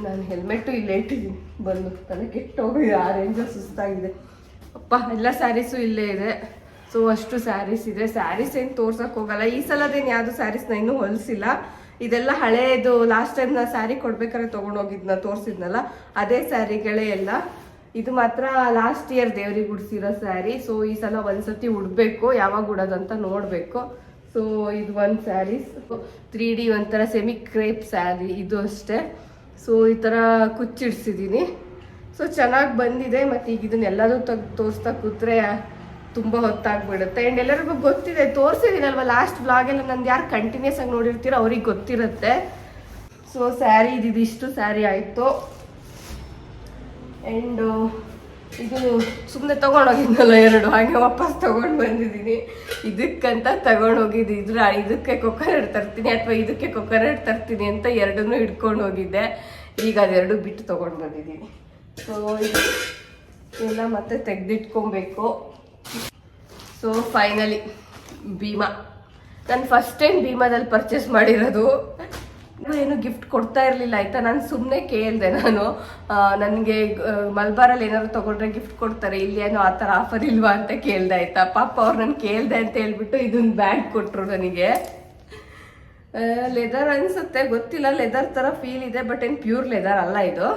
ನಾನು ಹೆಲ್ಮೆಟ್ಟು ಇಲ್ಲೇ ಇಟ್ಟಿದ್ದೀನಿ, ಬಂದು ತಲೆ ಕೆಟ್ಟೋಗಿದೆ, ಆ ರೇಂಜು ಸುಸ್ತಾಗಿದೆ. ಅಪ್ಪ ಎಲ್ಲ ಸ್ಯಾರೀಸು ಇಲ್ಲೇ ಇದೆ. ಸೊ ಅಷ್ಟು ಸ್ಯಾರೀಸ್ ಇದೆ. ಸ್ಯಾರೀಸ್ ಏನು ತೋರ್ಸಕ್ಕೆ ಹೋಗಲ್ಲ. ಈ ಸಲದೇನು ಯಾವುದು ಸ್ಯಾರೀಸ್ನ ಇನ್ನೂ ಹೊಲಿಸಿಲ್ಲ. ಇದೆಲ್ಲ ಹಳೇದು. ಲಾಸ್ಟ್ ಟೈಮ್ ನಾನು ಸ್ಯಾರಿ ಕೊಡ್ಬೇಕಾದ್ರೆ ತೊಗೊಂಡೋಗಿದ್ನ ತೋರಿಸಿದ್ನಲ್ಲ, ಅದೇ ಸ್ಯಾರಿಗಳೇ ಎಲ್ಲ. ಇದು ಮಾತ್ರ ಲಾಸ್ಟ್ ಇಯರ್ ದೇವ್ರಿಗೆ ಉಡ್ಸಿರೋ ಸ್ಯಾರಿ. ಸೊ ಈ ಸಲ ಒಂದ್ಸತಿ ಉಡಬೇಕು, ಯಾವಾಗ ಉಡೋದಂತ ನೋಡಬೇಕು. ಸೊ ಇದು ಒಂದು ಸ್ಯಾರೀಸ್ 3D ಒಂಥರ ಸೆಮಿ ಕ್ರೇಪ್ ಸ್ಯಾರಿ. ಇದು ಅಷ್ಟೇ. ಸೊ ಈ ಥರ ಕುಚ್ಚಿಡ್ಸಿದ್ದೀನಿ. ಸೊ ಚೆನ್ನಾಗಿ ಬಂದಿದೆ. ಮತ್ತು ಈಗ ಇದನ್ನೆಲ್ಲದೂ ತೋರಿಸ್ತಾ ಕೂತ್ರೆ ತುಂಬ ಹೊತ್ತಾಗ್ಬಿಡುತ್ತೆ. ಆ್ಯಂಡ್ ಎಲ್ಲರಿಗೂ ಗೊತ್ತಿದೆ, ತೋರಿಸಿದ್ದೀನಲ್ವ ಲಾಸ್ಟ್ ಬ್ಲಾಗೆಲ್ಲ. ನಂದು ಯಾರು ಕಂಟಿನ್ಯೂಸ್ ಆಗಿ ನೋಡಿರ್ತೀರೋ ಅವ್ರಿಗೆ ಗೊತ್ತಿರುತ್ತೆ. ಸೊ ಸ್ಯಾರಿ ಇದಿಷ್ಟು ಸ್ಯಾರಿ ಆಯಿತು. ಆ್ಯಂಡ್ ಇದು ಸುಮ್ಮನೆ ತೊಗೊಂಡೋಗಿದ್ನಲ್ಲ 2 ಹಾಗೆ ವಾಪಸ್ ತೊಗೊಂಡು ಬಂದಿದ್ದೀನಿ. ಇದಕ್ಕಂತ ತೊಗೊಂಡೋಗಿದ್ದು ಇದಕ್ಕೆ ಕೊಕೊನಟ್ ತರ್ತೀನಿ ಅಥವಾ ಇದಕ್ಕೆ ಕೊಕೊನಟ್ ತರ್ತೀನಿ ಅಂತ ಎರಡನ್ನೂ ಹಿಡ್ಕೊಂಡು ಹೋಗಿದ್ದೆ. ಈಗ ಅದೆರಡು ಬಿಟ್ಟು ತೊಗೊಂಡು ಬಂದಿದ್ದೀನಿ. ಸೊ ಎಲ್ಲ ಮತ್ತೆ ತೆಗೆದಿಟ್ಕೊಬೇಕು. ಸೊ ಫೈನಲಿ ಭೀಮಾ, ನಾನು ಫಸ್ಟ್ ಟೈಮ್ ಭೀಮಾದಲ್ಲಿ ಪರ್ಚೇಸ್ ಮಾಡಿರೋದು. ಏನು ಗಿಫ್ಟ್ ಕೊಡ್ತಾ ಇರಲಿಲ್ಲ ಆಯಿತಾ. ನಾನು ಸುಮ್ಮನೆ ಕೇಳಿದೆ, ನನಗೆ ಮಲ್ಬಾರಲ್ಲಿ ಏನಾದ್ರು ತೊಗೊಂಡ್ರೆ ಗಿಫ್ಟ್ ಕೊಡ್ತಾರೆ, ಇಲ್ಲಿ ಏನೋ ಆ ಥರ ಆಫರ್ ಇಲ್ವಾ ಅಂತ ಕೇಳಿದೆ ಆಯಿತಾ. ಪಾಪ ಅವ್ರು ನಾನು ಕೇಳಿದೆ ಅಂತ ಹೇಳ್ಬಿಟ್ಟು ಇದೊಂದು ಬ್ಯಾಗ್ ಕೊಟ್ಟರು ನನಗೆ. ಲೆದರ್ ಅನಿಸುತ್ತೆ, ಗೊತ್ತಿಲ್ಲ, ಲೆದರ್ ಥರ ಫೀಲ್ ಇದೆ, ಬಟ್ ಏನು ಪ್ಯೂರ್ ಲೆದರ್ ಅಲ್ಲ ಇದು.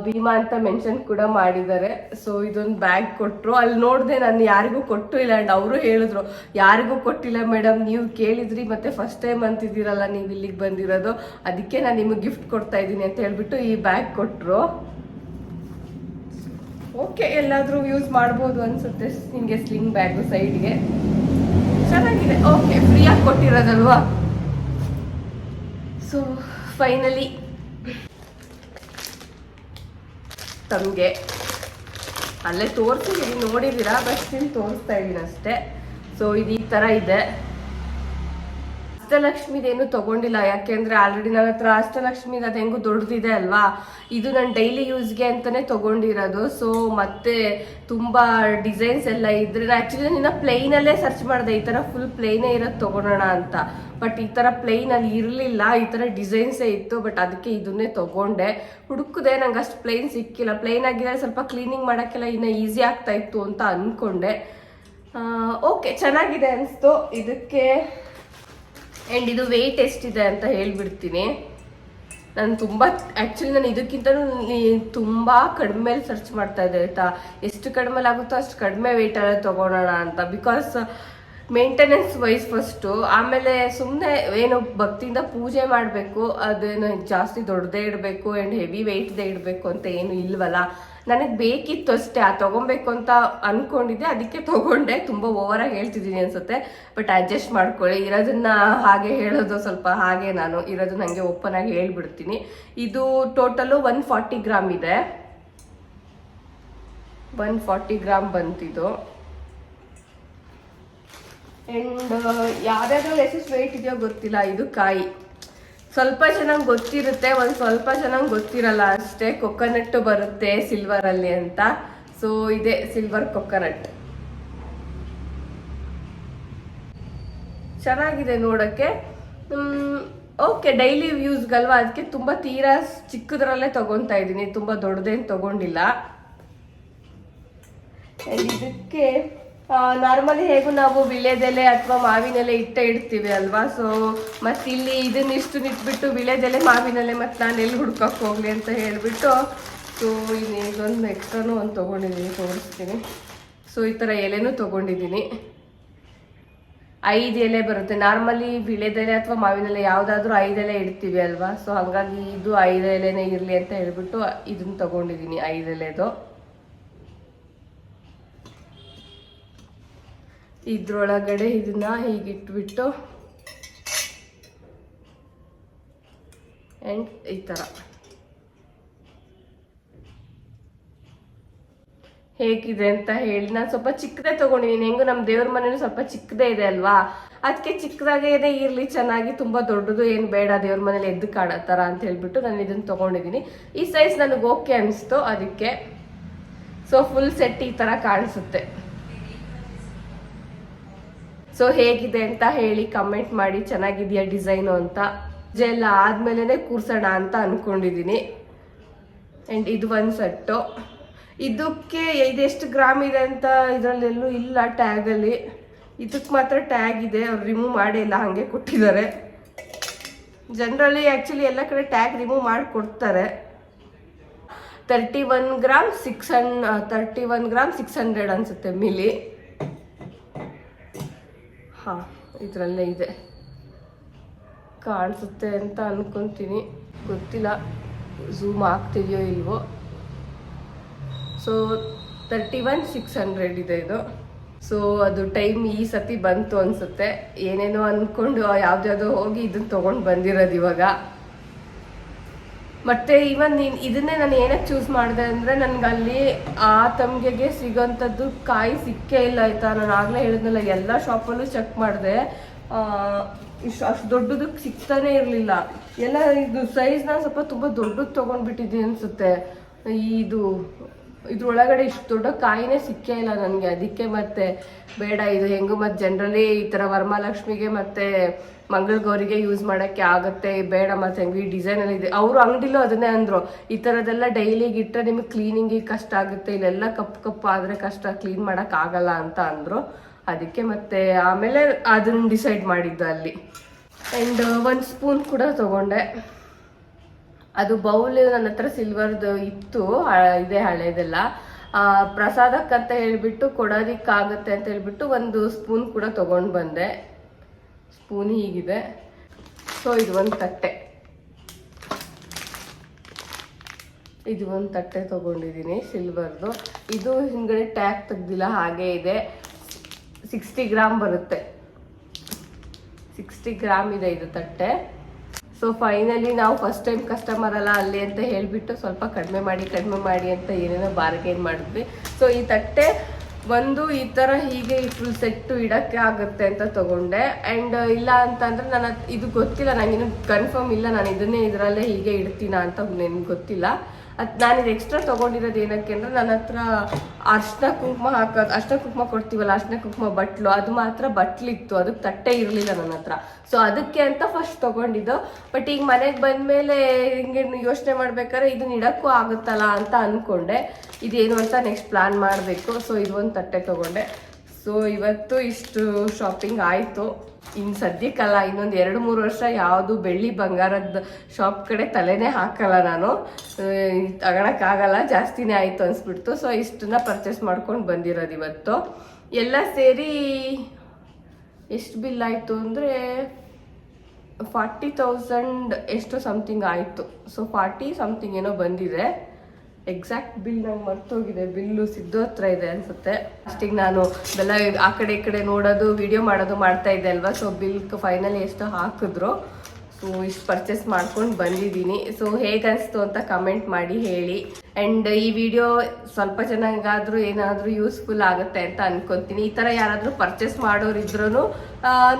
ಭೀಮಾ ಅಂತ ಮೆನ್ಷನ್ ಕೂಡ ಮಾಡಿದ್ದಾರೆ. ಸೊ ಇದೊಂದು ಬ್ಯಾಗ್ ಕೊಟ್ಟರು. ಅಲ್ಲಿ ನೋಡಿದೆ, ನಾನು ಯಾರಿಗೂ ಕೊಟ್ಟು ಇಲ್ಲ. ಆ್ಯಂಡ್ ಅವರು ಹೇಳಿದ್ರು ಯಾರಿಗೂ ಕೊಟ್ಟಿಲ್ಲ ಮೇಡಮ್, ನೀವು ಕೇಳಿದ್ರಿ ಮತ್ತೆ ಫಸ್ಟ್ ಟೈಮ್ ಅಂತಿದ್ದೀರಲ್ಲ ನೀವು ಇಲ್ಲಿಗೆ ಬಂದಿರೋದು, ಅದಕ್ಕೆ ನಾನು ನಿಮಗೆ ಗಿಫ್ಟ್ ಕೊಡ್ತಾ ಇದ್ದೀನಿ ಅಂತ ಹೇಳ್ಬಿಟ್ಟು ಈ ಬ್ಯಾಗ್ ಕೊಟ್ಟರು. ಓಕೆ, ಎಲ್ಲಾದರೂ ಯೂಸ್ ಮಾಡ್ಬೋದು ಅನ್ಸುತ್ತೆ. ಹಿಂಗೆ ಸ್ಲಿಂಗ್ ಬ್ಯಾಗು ಸೈಡ್ಗೆ ಚೆನ್ನಾಗಿದೆ. ಓಕೆ, ಫ್ರೀಯಾಗಿ ಕೊಟ್ಟಿರೋದಲ್ವಾ. ಸೊ ಫೈನಲಿ ತಮಗೆ ಅಲ್ಲೇ ತೋರಿಸಿದ್ದೀನಿ, ನೋಡಿದ್ದೀರಾ, ಬಟ್ ಸ್ಟಿಲ್ ತೋರಿಸ್ತಾ ಇದ್ದೀನಿ ಅಷ್ಟೇ. ಸೊ ಇದು ಈ ಥರ ಇದೆ. ಅಷ್ಟಲಕ್ಷ್ಮಿದೇನು ತೊಗೊಂಡಿಲ್ಲ, ಯಾಕೆಂದರೆ ಆಲ್ರೆಡಿ ನನ್ನ ಹತ್ರ ಅಷ್ಟಲಕ್ಷ್ಮಿದು ಅದು ಹೆಂಗೂ ದೊಡ್ಡದಿದೆ ಅಲ್ವಾ. ಇದು ನಾನು ಡೈಲಿ ಯೂಸ್ಗೆ ಅಂತಲೇ ತೊಗೊಂಡಿರೋದು. ಸೊ ಮತ್ತೆ ತುಂಬ ಡಿಸೈನ್ಸ್ ಎಲ್ಲ ಇದ್ರೆ ಆ್ಯಕ್ಚುಲಿ ನಾನು ಇನ್ನು ಪ್ಲೈನಲ್ಲೇ ಸರ್ಚ್ ಮಾಡಿದೆ, ಈ ಥರ ಫುಲ್ ಪ್ಲೈನೇ ಇರೋದು ತೊಗೊಳೋಣ ಅಂತ. ಬಟ್ ಈ ಥರ ಪ್ಲೈನಲ್ಲಿ ಇರಲಿಲ್ಲ, ಈ ಥರ ಡಿಸೈನ್ಸೇ ಇತ್ತು. ಬಟ್ ಅದಕ್ಕೆ ಇದನ್ನೇ ತೊಗೊಂಡೆ. ಹುಡುಕಿದೆ, ನಂಗೆ ಅಷ್ಟು ಪ್ಲೈನ್ ಸಿಕ್ಕಿಲ್ಲ. ಪ್ಲೈನ್ ಆಗಿದ್ರೆ ಸ್ವಲ್ಪ ಕ್ಲೀನಿಂಗ್ ಮಾಡೋಕ್ಕೆಲ್ಲ ಇನ್ನೂ ಈಸಿ ಆಗ್ತಾ ಇತ್ತು ಅಂತ ಅಂದ್ಕೊಂಡೆ. ಓಕೆ, ಚೆನ್ನಾಗಿದೆ ಅನಿಸ್ತು ಇದಕ್ಕೆ. ಆ್ಯಂಡ್ ಇದು ವೆಯ್ಟ್ ಎಷ್ಟಿದೆ ಅಂತ ಹೇಳ್ಬಿಡ್ತೀನಿ. ನಾನು ಆ್ಯಕ್ಚುಲಿ ನಾನು ಇದಕ್ಕಿಂತಲೂ ತುಂಬ ಕಡಿಮೆ ಸರ್ಚ್ ಮಾಡ್ತಾ ಇದ್ದೆ ಆಯಿತಾ. ಎಷ್ಟು ಕಡಿಮೆ ಆಗುತ್ತೋ ಅಷ್ಟು ಕಡಿಮೆ ವೆಯ್ಟಲ್ಲೇ ತೊಗೊಳೋಣ ಅಂತ. ಬಿಕಾಸ್ ಮೇಂಟೆನೆನ್ಸ್ ವೈಸ್ ಫಸ್ಟು, ಆಮೇಲೆ ಸುಮ್ಮನೆ ಏನು ಭಕ್ತಿಯಿಂದ ಪೂಜೆ ಮಾಡಬೇಕು, ಅದೇನು ಜಾಸ್ತಿ ದೊಡ್ಡದೇ ಇಡಬೇಕು ಆ್ಯಂಡ್ ಹೆವಿ ವೆಯ್ಟ್ದೇ ಇಡಬೇಕು ಅಂತ ಏನು ಇಲ್ವಲ್ಲ. ನನಗೆ ಬೇಕಿತ್ತು ಅಷ್ಟೇ, ತೊಗೊಬೇಕು ಅಂತ ಅಂದ್ಕೊಂಡಿದ್ದೆ, ಅದಕ್ಕೆ ತೊಗೊಂಡೆ. ತುಂಬ ಓವರಾಗಿ ಹೇಳ್ತಿದ್ದೀನಿ ಅನಿಸುತ್ತೆ, ಬಟ್ ಅಡ್ಜಸ್ಟ್ ಮಾಡ್ಕೊಳ್ಳಿ. ಇರೋದನ್ನ ಹಾಗೆ ಹೇಳೋದು ಸ್ವಲ್ಪ ಹಾಗೆ, ನಾನು ಇರೋದನ್ನ ನನಗೆ ಓಪನ್ ಆಗಿ ಹೇಳ್ಬಿಡ್ತೀನಿ. ಇದು ಟೋಟಲು 140 ಗ್ರಾಮ್ ಇದೆ. 140 ಗ್ರಾಮ್ ಬಂತಿದ್ದು. ಆ್ಯಂಡ್ ಯಾವ್ಯಾವ್ದ್ರಲ್ಲಿ ಎಷ್ಟೆಷ್ಟು ವೆಯ್ಟ್ ಇದೆಯೋ ಗೊತ್ತಿಲ್ಲ. ಇದು ಕಾಯಿ ಸ್ವಲ್ಪ ಚೆನ್ನಾಗಿ ಗೊತ್ತಿರುತ್ತೆ, ಒಂದು ಸ್ವಲ್ಪ ಚೆನ್ನಾಗಿ ಗೊತ್ತಿರಲ್ಲ ಅಷ್ಟೇ. ಕೊಕೊನಟ್ಟು ಬರುತ್ತೆ ಸಿಲ್ವರಲ್ಲಿ ಅಂತ. ಸೊ ಇದೆ ಸಿಲ್ವರ್ ಕೊಕೊನಟ್, ಚೆನ್ನಾಗಿದೆ ನೋಡೋಕ್ಕೆ. ಓಕೆ, ಡೈಲಿ ಯೂಸ್ಗಲ್ವಾ, ಅದಕ್ಕೆ ತುಂಬ ತೀರಾ ಚಿಕ್ಕದ್ರಲ್ಲೇ ತೊಗೊತಾ ಇದ್ದೀನಿ, ತುಂಬ ದೊಡ್ಡದೇನು ತೊಗೊಂಡಿಲ್ಲ. ಇದಕ್ಕೆ ನಾರ್ಮಲಿ ಹೇಗೂ ನಾವು ವಿಳೆದೆಲೆ ಅಥವಾ ಮಾವಿನೆಲೆ ಇಡ್ತೀವಿ ಅಲ್ವಾ. ಸೊ ಮತ್ತು ಇಲ್ಲಿ ಇದನ್ನಿಷ್ಟು ಇಟ್ಬಿಟ್ಟು ವಿಳೆದೆಲೆ ಮಾವಿನೆಲೆ ಮತ್ತು ನಾನು ಎಲ್ಲಿ ಹುಡ್ಕಕ್ಕೆ ಹೋಗಲಿ ಅಂತ ಹೇಳಿಬಿಟ್ಟು, ಸೊ ಇದೊಂದು ಎಕ್ಸ್ಟ್ರಾನು ಒಂದು ತೊಗೊಂಡಿದ್ದೀನಿ, ತೋರಿಸ್ತೀನಿ. ಸೊ ಈ ಥರ ಎಲೆನೂ ತೊಗೊಂಡಿದ್ದೀನಿ. 5 ಎಲೆ ಬರುತ್ತೆ. ನಾರ್ಮಲಿ ವಿಳೆದೆಲೆ ಅಥವಾ ಮಾವಿನೆಲೆ ಯಾವುದಾದ್ರೂ 5 ಎಲೆ ಇಡ್ತೀವಿ ಅಲ್ವಾ. ಸೊ ಹಾಗಾಗಿ ಇದು 5 ಎಲೆನೇ ಇರಲಿ ಅಂತ ಹೇಳ್ಬಿಟ್ಟು ಇದನ್ನು ತೊಗೊಂಡಿದ್ದೀನಿ, 5 ಎಲೆದು. ಇದ್ರೊಳಗಡೆ ಇದನ್ನ ಹೀಗಿಟ್ಬಿಟ್ಟು ಆ್ಯಂಡ್ ಈ ಥರ ಹೇಗಿದೆ ಅಂತ ಹೇಳಿ. ನಾನು ಸ್ವಲ್ಪ ಚಿಕ್ಕದೇ ತೊಗೊಂಡಿದ್ದೀನಿ, ಹೆಂಗು ನಮ್ಮ ದೇವ್ರ ಮನೇಲಿ ಸ್ವಲ್ಪ ಚಿಕ್ಕದೇ ಇದೆ ಅಲ್ವಾ, ಅದಕ್ಕೆ ಚಿಕ್ಕದಾಗೇ ಇರಲಿ, ಚೆನ್ನಾಗಿ ತುಂಬ ದೊಡ್ಡದು ಏನು ಬೇಡ, ದೇವ್ರ ಮನೇಲಿ ಎದ್ದು ಕಾಣೋ ಥರ ಅಂತ ಹೇಳ್ಬಿಟ್ಟು ನಾನು ಇದನ್ನು ತೊಗೊಂಡಿದ್ದೀನಿ. ಈ ಸೈಜ್ ನನಗೆ ಓಕೆ ಅನಿಸ್ತು ಅದಕ್ಕೆ. ಸೊ ಫುಲ್ ಸೆಟ್ ಈ ಥರ ಕಾಣಿಸುತ್ತೆ. ಸೊ ಹೇಗಿದೆ ಅಂತ ಹೇಳಿ ಕಮೆಂಟ್ ಮಾಡಿ, ಚೆನ್ನಾಗಿದೆಯಾ ಡಿಸೈನು ಅಂತ. ಎಲ್ಲ ಆದ್ಮೇಲೆ ಕೂರ್ಸೋಣ ಅಂತ ಅಂದ್ಕೊಂಡಿದ್ದೀನಿ. ಆ್ಯಂಡ್ ಇದು ಒಂದು ಸೆಟ್ಟು. ಇದಕ್ಕೆ ಇದೆಷ್ಟು ಗ್ರಾಮ್ ಇದೆ ಅಂತ ಇದರಲ್ಲೆಲ್ಲೂ ಇಲ್ಲ ಟ್ಯಾಗಲ್ಲಿ. ಇದಕ್ಕೆ ಮಾತ್ರ ಟ್ಯಾಗ್ ಇದೆ, ಅವ್ರು ರಿಮೂವ್ ಮಾಡೇ ಇಲ್ಲ, ಹಾಗೆ ಕೊಟ್ಟಿದ್ದಾರೆ. ಜನರಲಿ ಆ್ಯಕ್ಚುಲಿ ಎಲ್ಲ ಕಡೆ ಟ್ಯಾಗ್ ರಿಮೂವ್ ಮಾಡಿ ಕೊಡ್ತಾರೆ. 31 ಗ್ರಾಮ್ 600 ಅನಿಸುತ್ತೆ ಮಿಲಿ. ಹಾಂ, ಇದರಲ್ಲೇ ಇದೆ, ಕಾಣಿಸುತ್ತೆ ಅಂತ ಅನ್ಕೊತೀನಿ, ಗೊತ್ತಿಲ್ಲ ಝೂಮ್ ಆಗ್ತಿದೆಯೋ ಇಲ್ವೋ. ಸೊ 31,600 ಇದೆ ಇದು. ಸೊ ಅದು ಟೈಮ್ ಈ ಸತಿ ಬಂತು ಅನಿಸುತ್ತೆ. ಏನೇನೋ ಅಂದ್ಕೊಂಡು ಯಾವ್ದ್ಯಾವುದೋ ಹೋಗಿ ಇದನ್ನು ತೊಗೊಂಡು ಬಂದಿರೋದು ಇವಾಗ. ಮತ್ತೆ ಇವನ್ ಇದನ್ನೇ ನಾನು ಏನಕ್ಕೆ ಚೂಸ್ ಮಾಡಿದೆ ಅಂದರೆ ನನಗೆ ಅಲ್ಲಿ ಆ ತಮ್ಗೆಗೆ ಸಿಗೋಂಥದ್ದು ಕಾಯಿ ಸಿಕ್ಕೇ ಇಲ್ಲ ಆಯಿತಾ. ನಾನು ಆಗಲೇ ಹೇಳಿದ್ನಲ್ಲ, ಎಲ್ಲ ಶಾಪಲ್ಲೂ ಚೆಕ್ ಮಾಡಿದೆ, ಅಷ್ಟು ದೊಡ್ಡದಕ್ಕೆ ಸಿಗ್ತಾನೆ ಇರಲಿಲ್ಲ. ಎಲ್ಲ ಇದು ಸೈಜ್ನ ಸ್ವಲ್ಪ ತುಂಬ ದೊಡ್ಡದು ತೊಗೊಂಡ್ಬಿಟ್ಟಿದ್ದೀನಿ ಅನಿಸುತ್ತೆ. ಇದ್ರೊಳಗಡೆ ಇಷ್ಟು ದೊಡ್ಡ ಕಾಯಿನೇ ಸಿಕ್ಕೇ ಇಲ್ಲ ನನಗೆ. ಅದಕ್ಕೆ ಮತ್ತೆ ಬೇಡ, ಇದು ಹೆಂಗು ಮತ್ತು ಜನರಲಿ ಈ ಥರ ವರಮಹಾಲಕ್ಷ್ಮಿಗೆ ಮತ್ತು ಮಂಗಳಗೌರಿಗೆ ಯೂಸ್ ಮಾಡೋಕ್ಕೆ ಆಗುತ್ತೆ, ಬೇಡ. ಮತ್ತು ಹೆಂಗೆ ಈ ಡಿಸೈನಲ್ಲಿ ಇದೆ, ಅವರು ಅಂಗಡಿಲೂ ಅದನ್ನೇ ಅಂದರು, ಈ ಥರದ್ದೆಲ್ಲ ಡೈಲಿಗೆ ಇಟ್ಟರೆ ನಿಮಗೆ ಕ್ಲೀನಿಂಗಿಗೆ ಕಷ್ಟ ಆಗುತ್ತೆ, ಇಲ್ಲೆಲ್ಲ ಕಪ್ಪು ಆದರೆ ಕಷ್ಟ, ಕ್ಲೀನ್ ಮಾಡೋಕ್ಕಾಗಲ್ಲ ಅಂತ ಅಂದರು. ಅದಕ್ಕೆ ಮತ್ತೆ ಆಮೇಲೆ ಅದನ್ನು ಡಿಸೈಡ್ ಮಾಡಿದ್ದು ಅಲ್ಲಿ. ಆ್ಯಂಡ್ 1 ಸ್ಪೂನ್ ಕೂಡ ತೊಗೊಂಡೆ. ಅದು ಬೌಲ್ ನನ್ನ ಹತ್ರ ಸಿಲ್ವರ್ದು ಇತ್ತು, ಇದೆ ಹಳೇದೆಲ್ಲ. ಪ್ರಸಾದಕ್ಕಂತ ಹೇಳಿಬಿಟ್ಟು ಕೊಡೋದಿಕ್ಕಾಗುತ್ತೆ ಅಂತ ಹೇಳ್ಬಿಟ್ಟು 1 ಸ್ಪೂನ್ ಕೂಡ ತೊಗೊಂಡು ಬಂದೆ. ಸ್ಪೂನ್ ಹೀಗಿದೆ. ಸೊ ಇದು ಒಂದು ತಟ್ಟೆ ತೊಗೊಂಡಿದ್ದೀನಿ ಸಿಲ್ವರ್ದು. ಇದು ಹಿಂದ್ಗಡೆ ಟ್ಯಾಗ್ ತೆಗ್ದಿಲ್ಲ, ಹಾಗೇ ಇದೆ. 60 ಗ್ರಾಮ್ ಬರುತ್ತೆ, 60 ಗ್ರಾಮ್ ಇದೆ ಇದು ತಟ್ಟೆ. ಸೊ ಫೈನಲಿ ನಾವು ಫಸ್ಟ್ ಟೈಮ್ ಕಸ್ಟಮರ್ ಅಲ್ಲ ಅಲ್ಲಿ ಅಂತ ಹೇಳಿಬಿಟ್ಟು ಸ್ವಲ್ಪ ಕಡಿಮೆ ಮಾಡಿ ಅಂತ ಏನೇನೋ ಬಾರ್ಗೇನ್ ಮಾಡಿದ್ವಿ. ಸೊ ಈ ತಟ್ಟೆ ಒಂದು ಈ ಥರ ಹೀಗೆ ಫುಲ್ ಸೆಟ್ಟು ಇಡೋಕ್ಕೆ ಆಗುತ್ತೆ ಅಂತ ತೊಗೊಂಡೆ. ಆ್ಯಂಡ್ ಇಲ್ಲ ಅಂತಂದರೆ ಇದು ಗೊತ್ತಿಲ್ಲ, ನನಗಿನ್ನೂ ಕನ್ಫರ್ಮ್ ಇಲ್ಲ, ನಾನು ಇದರಲ್ಲೇ ಹೀಗೆ ಇಡ್ತೀನ ಅಂತ ನನಗೆ ಗೊತ್ತಿಲ್ಲ. ನಾನಿದು ಎಕ್ಸ್ಟ್ರಾ ತೊಗೊಂಡಿರೋದು ಏನಕ್ಕೆ ಅಂದರೆ, ನನ್ನ ಹತ್ರ ಅರ್ಶಿನ ಕುಂಕುಮ ಕೊಡ್ತೀವಲ್ಲ, ಅರ್ಶಿನ ಕುಂಕುಮ ಬಟ್ಲು, ಅದು ಮಾತ್ರ ಬಟ್ಲಿತ್ತು, ಅದಕ್ಕೆ ತಟ್ಟೆ ಇರಲಿಲ್ಲ ನನ್ನ ಹತ್ರ. ಸೊ ಅದಕ್ಕೆ ಅಂತ ಫಸ್ಟ್ ತೊಗೊಂಡಿದ್ದು. ಬಟ್ ಈಗ ಮನೆಗೆ ಬಂದಮೇಲೆ ಹಿಂಗೆ ಯೋಚನೆ ಮಾಡ್ಬೇಕಾದ್ರೆ ಇದನ್ನ ಇಡೋಕ್ಕೂ ಆಗುತ್ತಲ್ಲ ಅಂತ ಅಂದ್ಕೊಂಡೆ. ಇದೇನು ಅಂತ ನೆಕ್ಸ್ಟ್ ಪ್ಲ್ಯಾನ್ ಮಾಡಬೇಕು. ಸೊ ಇದು ಒಂದು ತಟ್ಟೆ ತೊಗೊಂಡೆ. ಸೊ ಇವತ್ತು ಇಷ್ಟು ಶಾಪಿಂಗ್ ಆಯಿತು. ಇನ್ನು ಸದ್ಯಕ್ಕಲ್ಲ, ಇನ್ನೊಂದು 2-3 ವರ್ಷ ಯಾವುದು ಬೆಳ್ಳಿ ಬಂಗಾರದ ಶಾಪ್ ಕಡೆ ತಲೆನೇ ಹಾಕಲ್ಲ ನಾನು. ತಗೊಳಕ್ಕಾಗಲ್ಲ, ಜಾಸ್ತಿನೇ ಆಯಿತು ಅನಿಸ್ಬಿಡ್ತು. ಸೊ ಇಷ್ಟನ್ನ ಪರ್ಚೇಸ್ ಮಾಡ್ಕೊಂಡು ಬಂದಿರೋದು ಇವತ್ತು. ಎಲ್ಲ ಸೇರಿ ಎಷ್ಟು ಬಿಲ್ ಆಯಿತು ಅಂದರೆ 40,000 ಎಷ್ಟು ಸಮಥಿಂಗ್ ಆಯಿತು. ಸೊ 40 ಸಮಥಿಂಗ್ ಏನೋ ಬಂದಿದೆ. ಎಕ್ಸಾಕ್ಟ್ ಬಿಲ್ ನಂಗೆ ಮರ್ತೋಗಿದೆ, ಬಿಲ್ಲು ಸಿದ್ದು ಹತ್ರ ಇದೆ ಅನಿಸುತ್ತೆ. ಅಷ್ಟಿಗೆ ನಾನು ಬೆಲ್ಲ ಆ ಕಡೆ ಈ ಕಡೆ ನೋಡೋದು, ವಿಡಿಯೋ ಮಾಡೋದು ಮಾಡ್ತಾ ಇದ್ದೆ ಅಲ್ವಾ. ಸೊ ಬಿಲ್ ಫೈನಲಿ ಎಷ್ಟು ಹಾಕಿದ್ರು. ಸೊ ಇಷ್ಟು ಪರ್ಚೇಸ್ ಮಾಡ್ಕೊಂಡು ಬಂದಿದ್ದೀನಿ. ಸೊ ಹೇಗೆ ಅನಿಸ್ತು ಅಂತ ಕಮೆಂಟ್ ಮಾಡಿ ಹೇಳಿ. ಆ್ಯಂಡ್ ಈ ವಿಡಿಯೋ ಸ್ವಲ್ಪ ಚೆನ್ನಾಗಾದರೂ ಏನಾದರೂ ಯೂಸ್ಫುಲ್ ಆಗುತ್ತೆ ಅಂತ ಅನ್ಕೊತೀನಿ. ಈ ಥರ ಯಾರಾದರೂ ಪರ್ಚೇಸ್ ಮಾಡೋರಿದ್ರೂ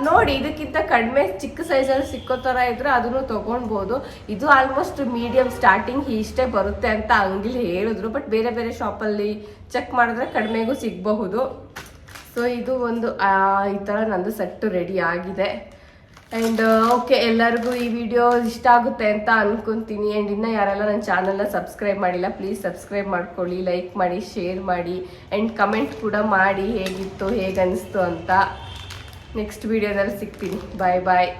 ನೋಡಿ, ಇದಕ್ಕಿಂತ ಕಡಿಮೆ ಚಿಕ್ಕ ಸೈಜಲ್ಲಿ ಸಿಕ್ಕೋ ಥರ ಇದ್ದರೆ ಅದನ್ನು ತೊಗೊಳ್ಬೋದು. ಇದು ಆಲ್ಮೋಸ್ಟ್ ಮೀಡಿಯಮ್ ಸ್ಟಾರ್ಟಿಂಗ್ ಇಷ್ಟೇ ಬರುತ್ತೆ ಅಂತ ಅಂಗಡಿಲಿ ಹೇಳಿದ್ರು. ಬಟ್ ಬೇರೆ ಬೇರೆ ಶಾಪಲ್ಲಿ ಚೆಕ್ ಮಾಡಿದ್ರೆ ಕಡಿಮೆಗೂ ಸಿಗಬಹುದು. ಸೊ ಇದು ಒಂದು ಈ ಥರ ನಂದು ಸೆಟ್ಟು ರೆಡಿ ಆಗಿದೆ. ಆ್ಯಂಡ್ ಓಕೆ, ಎಲ್ಲರಿಗೂ ಈ ವಿಡಿಯೋ ಇಷ್ಟ ಆಗುತ್ತೆ ಅಂತ ಅನ್ಕೊತೀನಿ. ಆ್ಯಂಡ್ ಇನ್ನೂ ಯಾರೆಲ್ಲ ನನ್ನ ಚಾನಲ್ನ ಸಬ್ಸ್ಕ್ರೈಬ್ ಮಾಡಿಲ್ಲ, ಪ್ಲೀಸ್ ಸಬ್ಸ್ಕ್ರೈಬ್ ಮಾಡ್ಕೊಳ್ಳಿ, ಲೈಕ್ ಮಾಡಿ, ಶೇರ್ ಮಾಡಿ, ಆ್ಯಂಡ್ ಕಮೆಂಟ್ ಕೂಡ ಮಾಡಿ ಹೇಗಿತ್ತು, ಹೇಗೆ ಅನಿಸ್ತು ಅಂತ. ನೆಕ್ಸ್ಟ್ ವಿಡಿಯೋದಲ್ಲಿ ಸಿಗ್ತೀನಿ. ಬಾಯ್ ಬಾಯ್.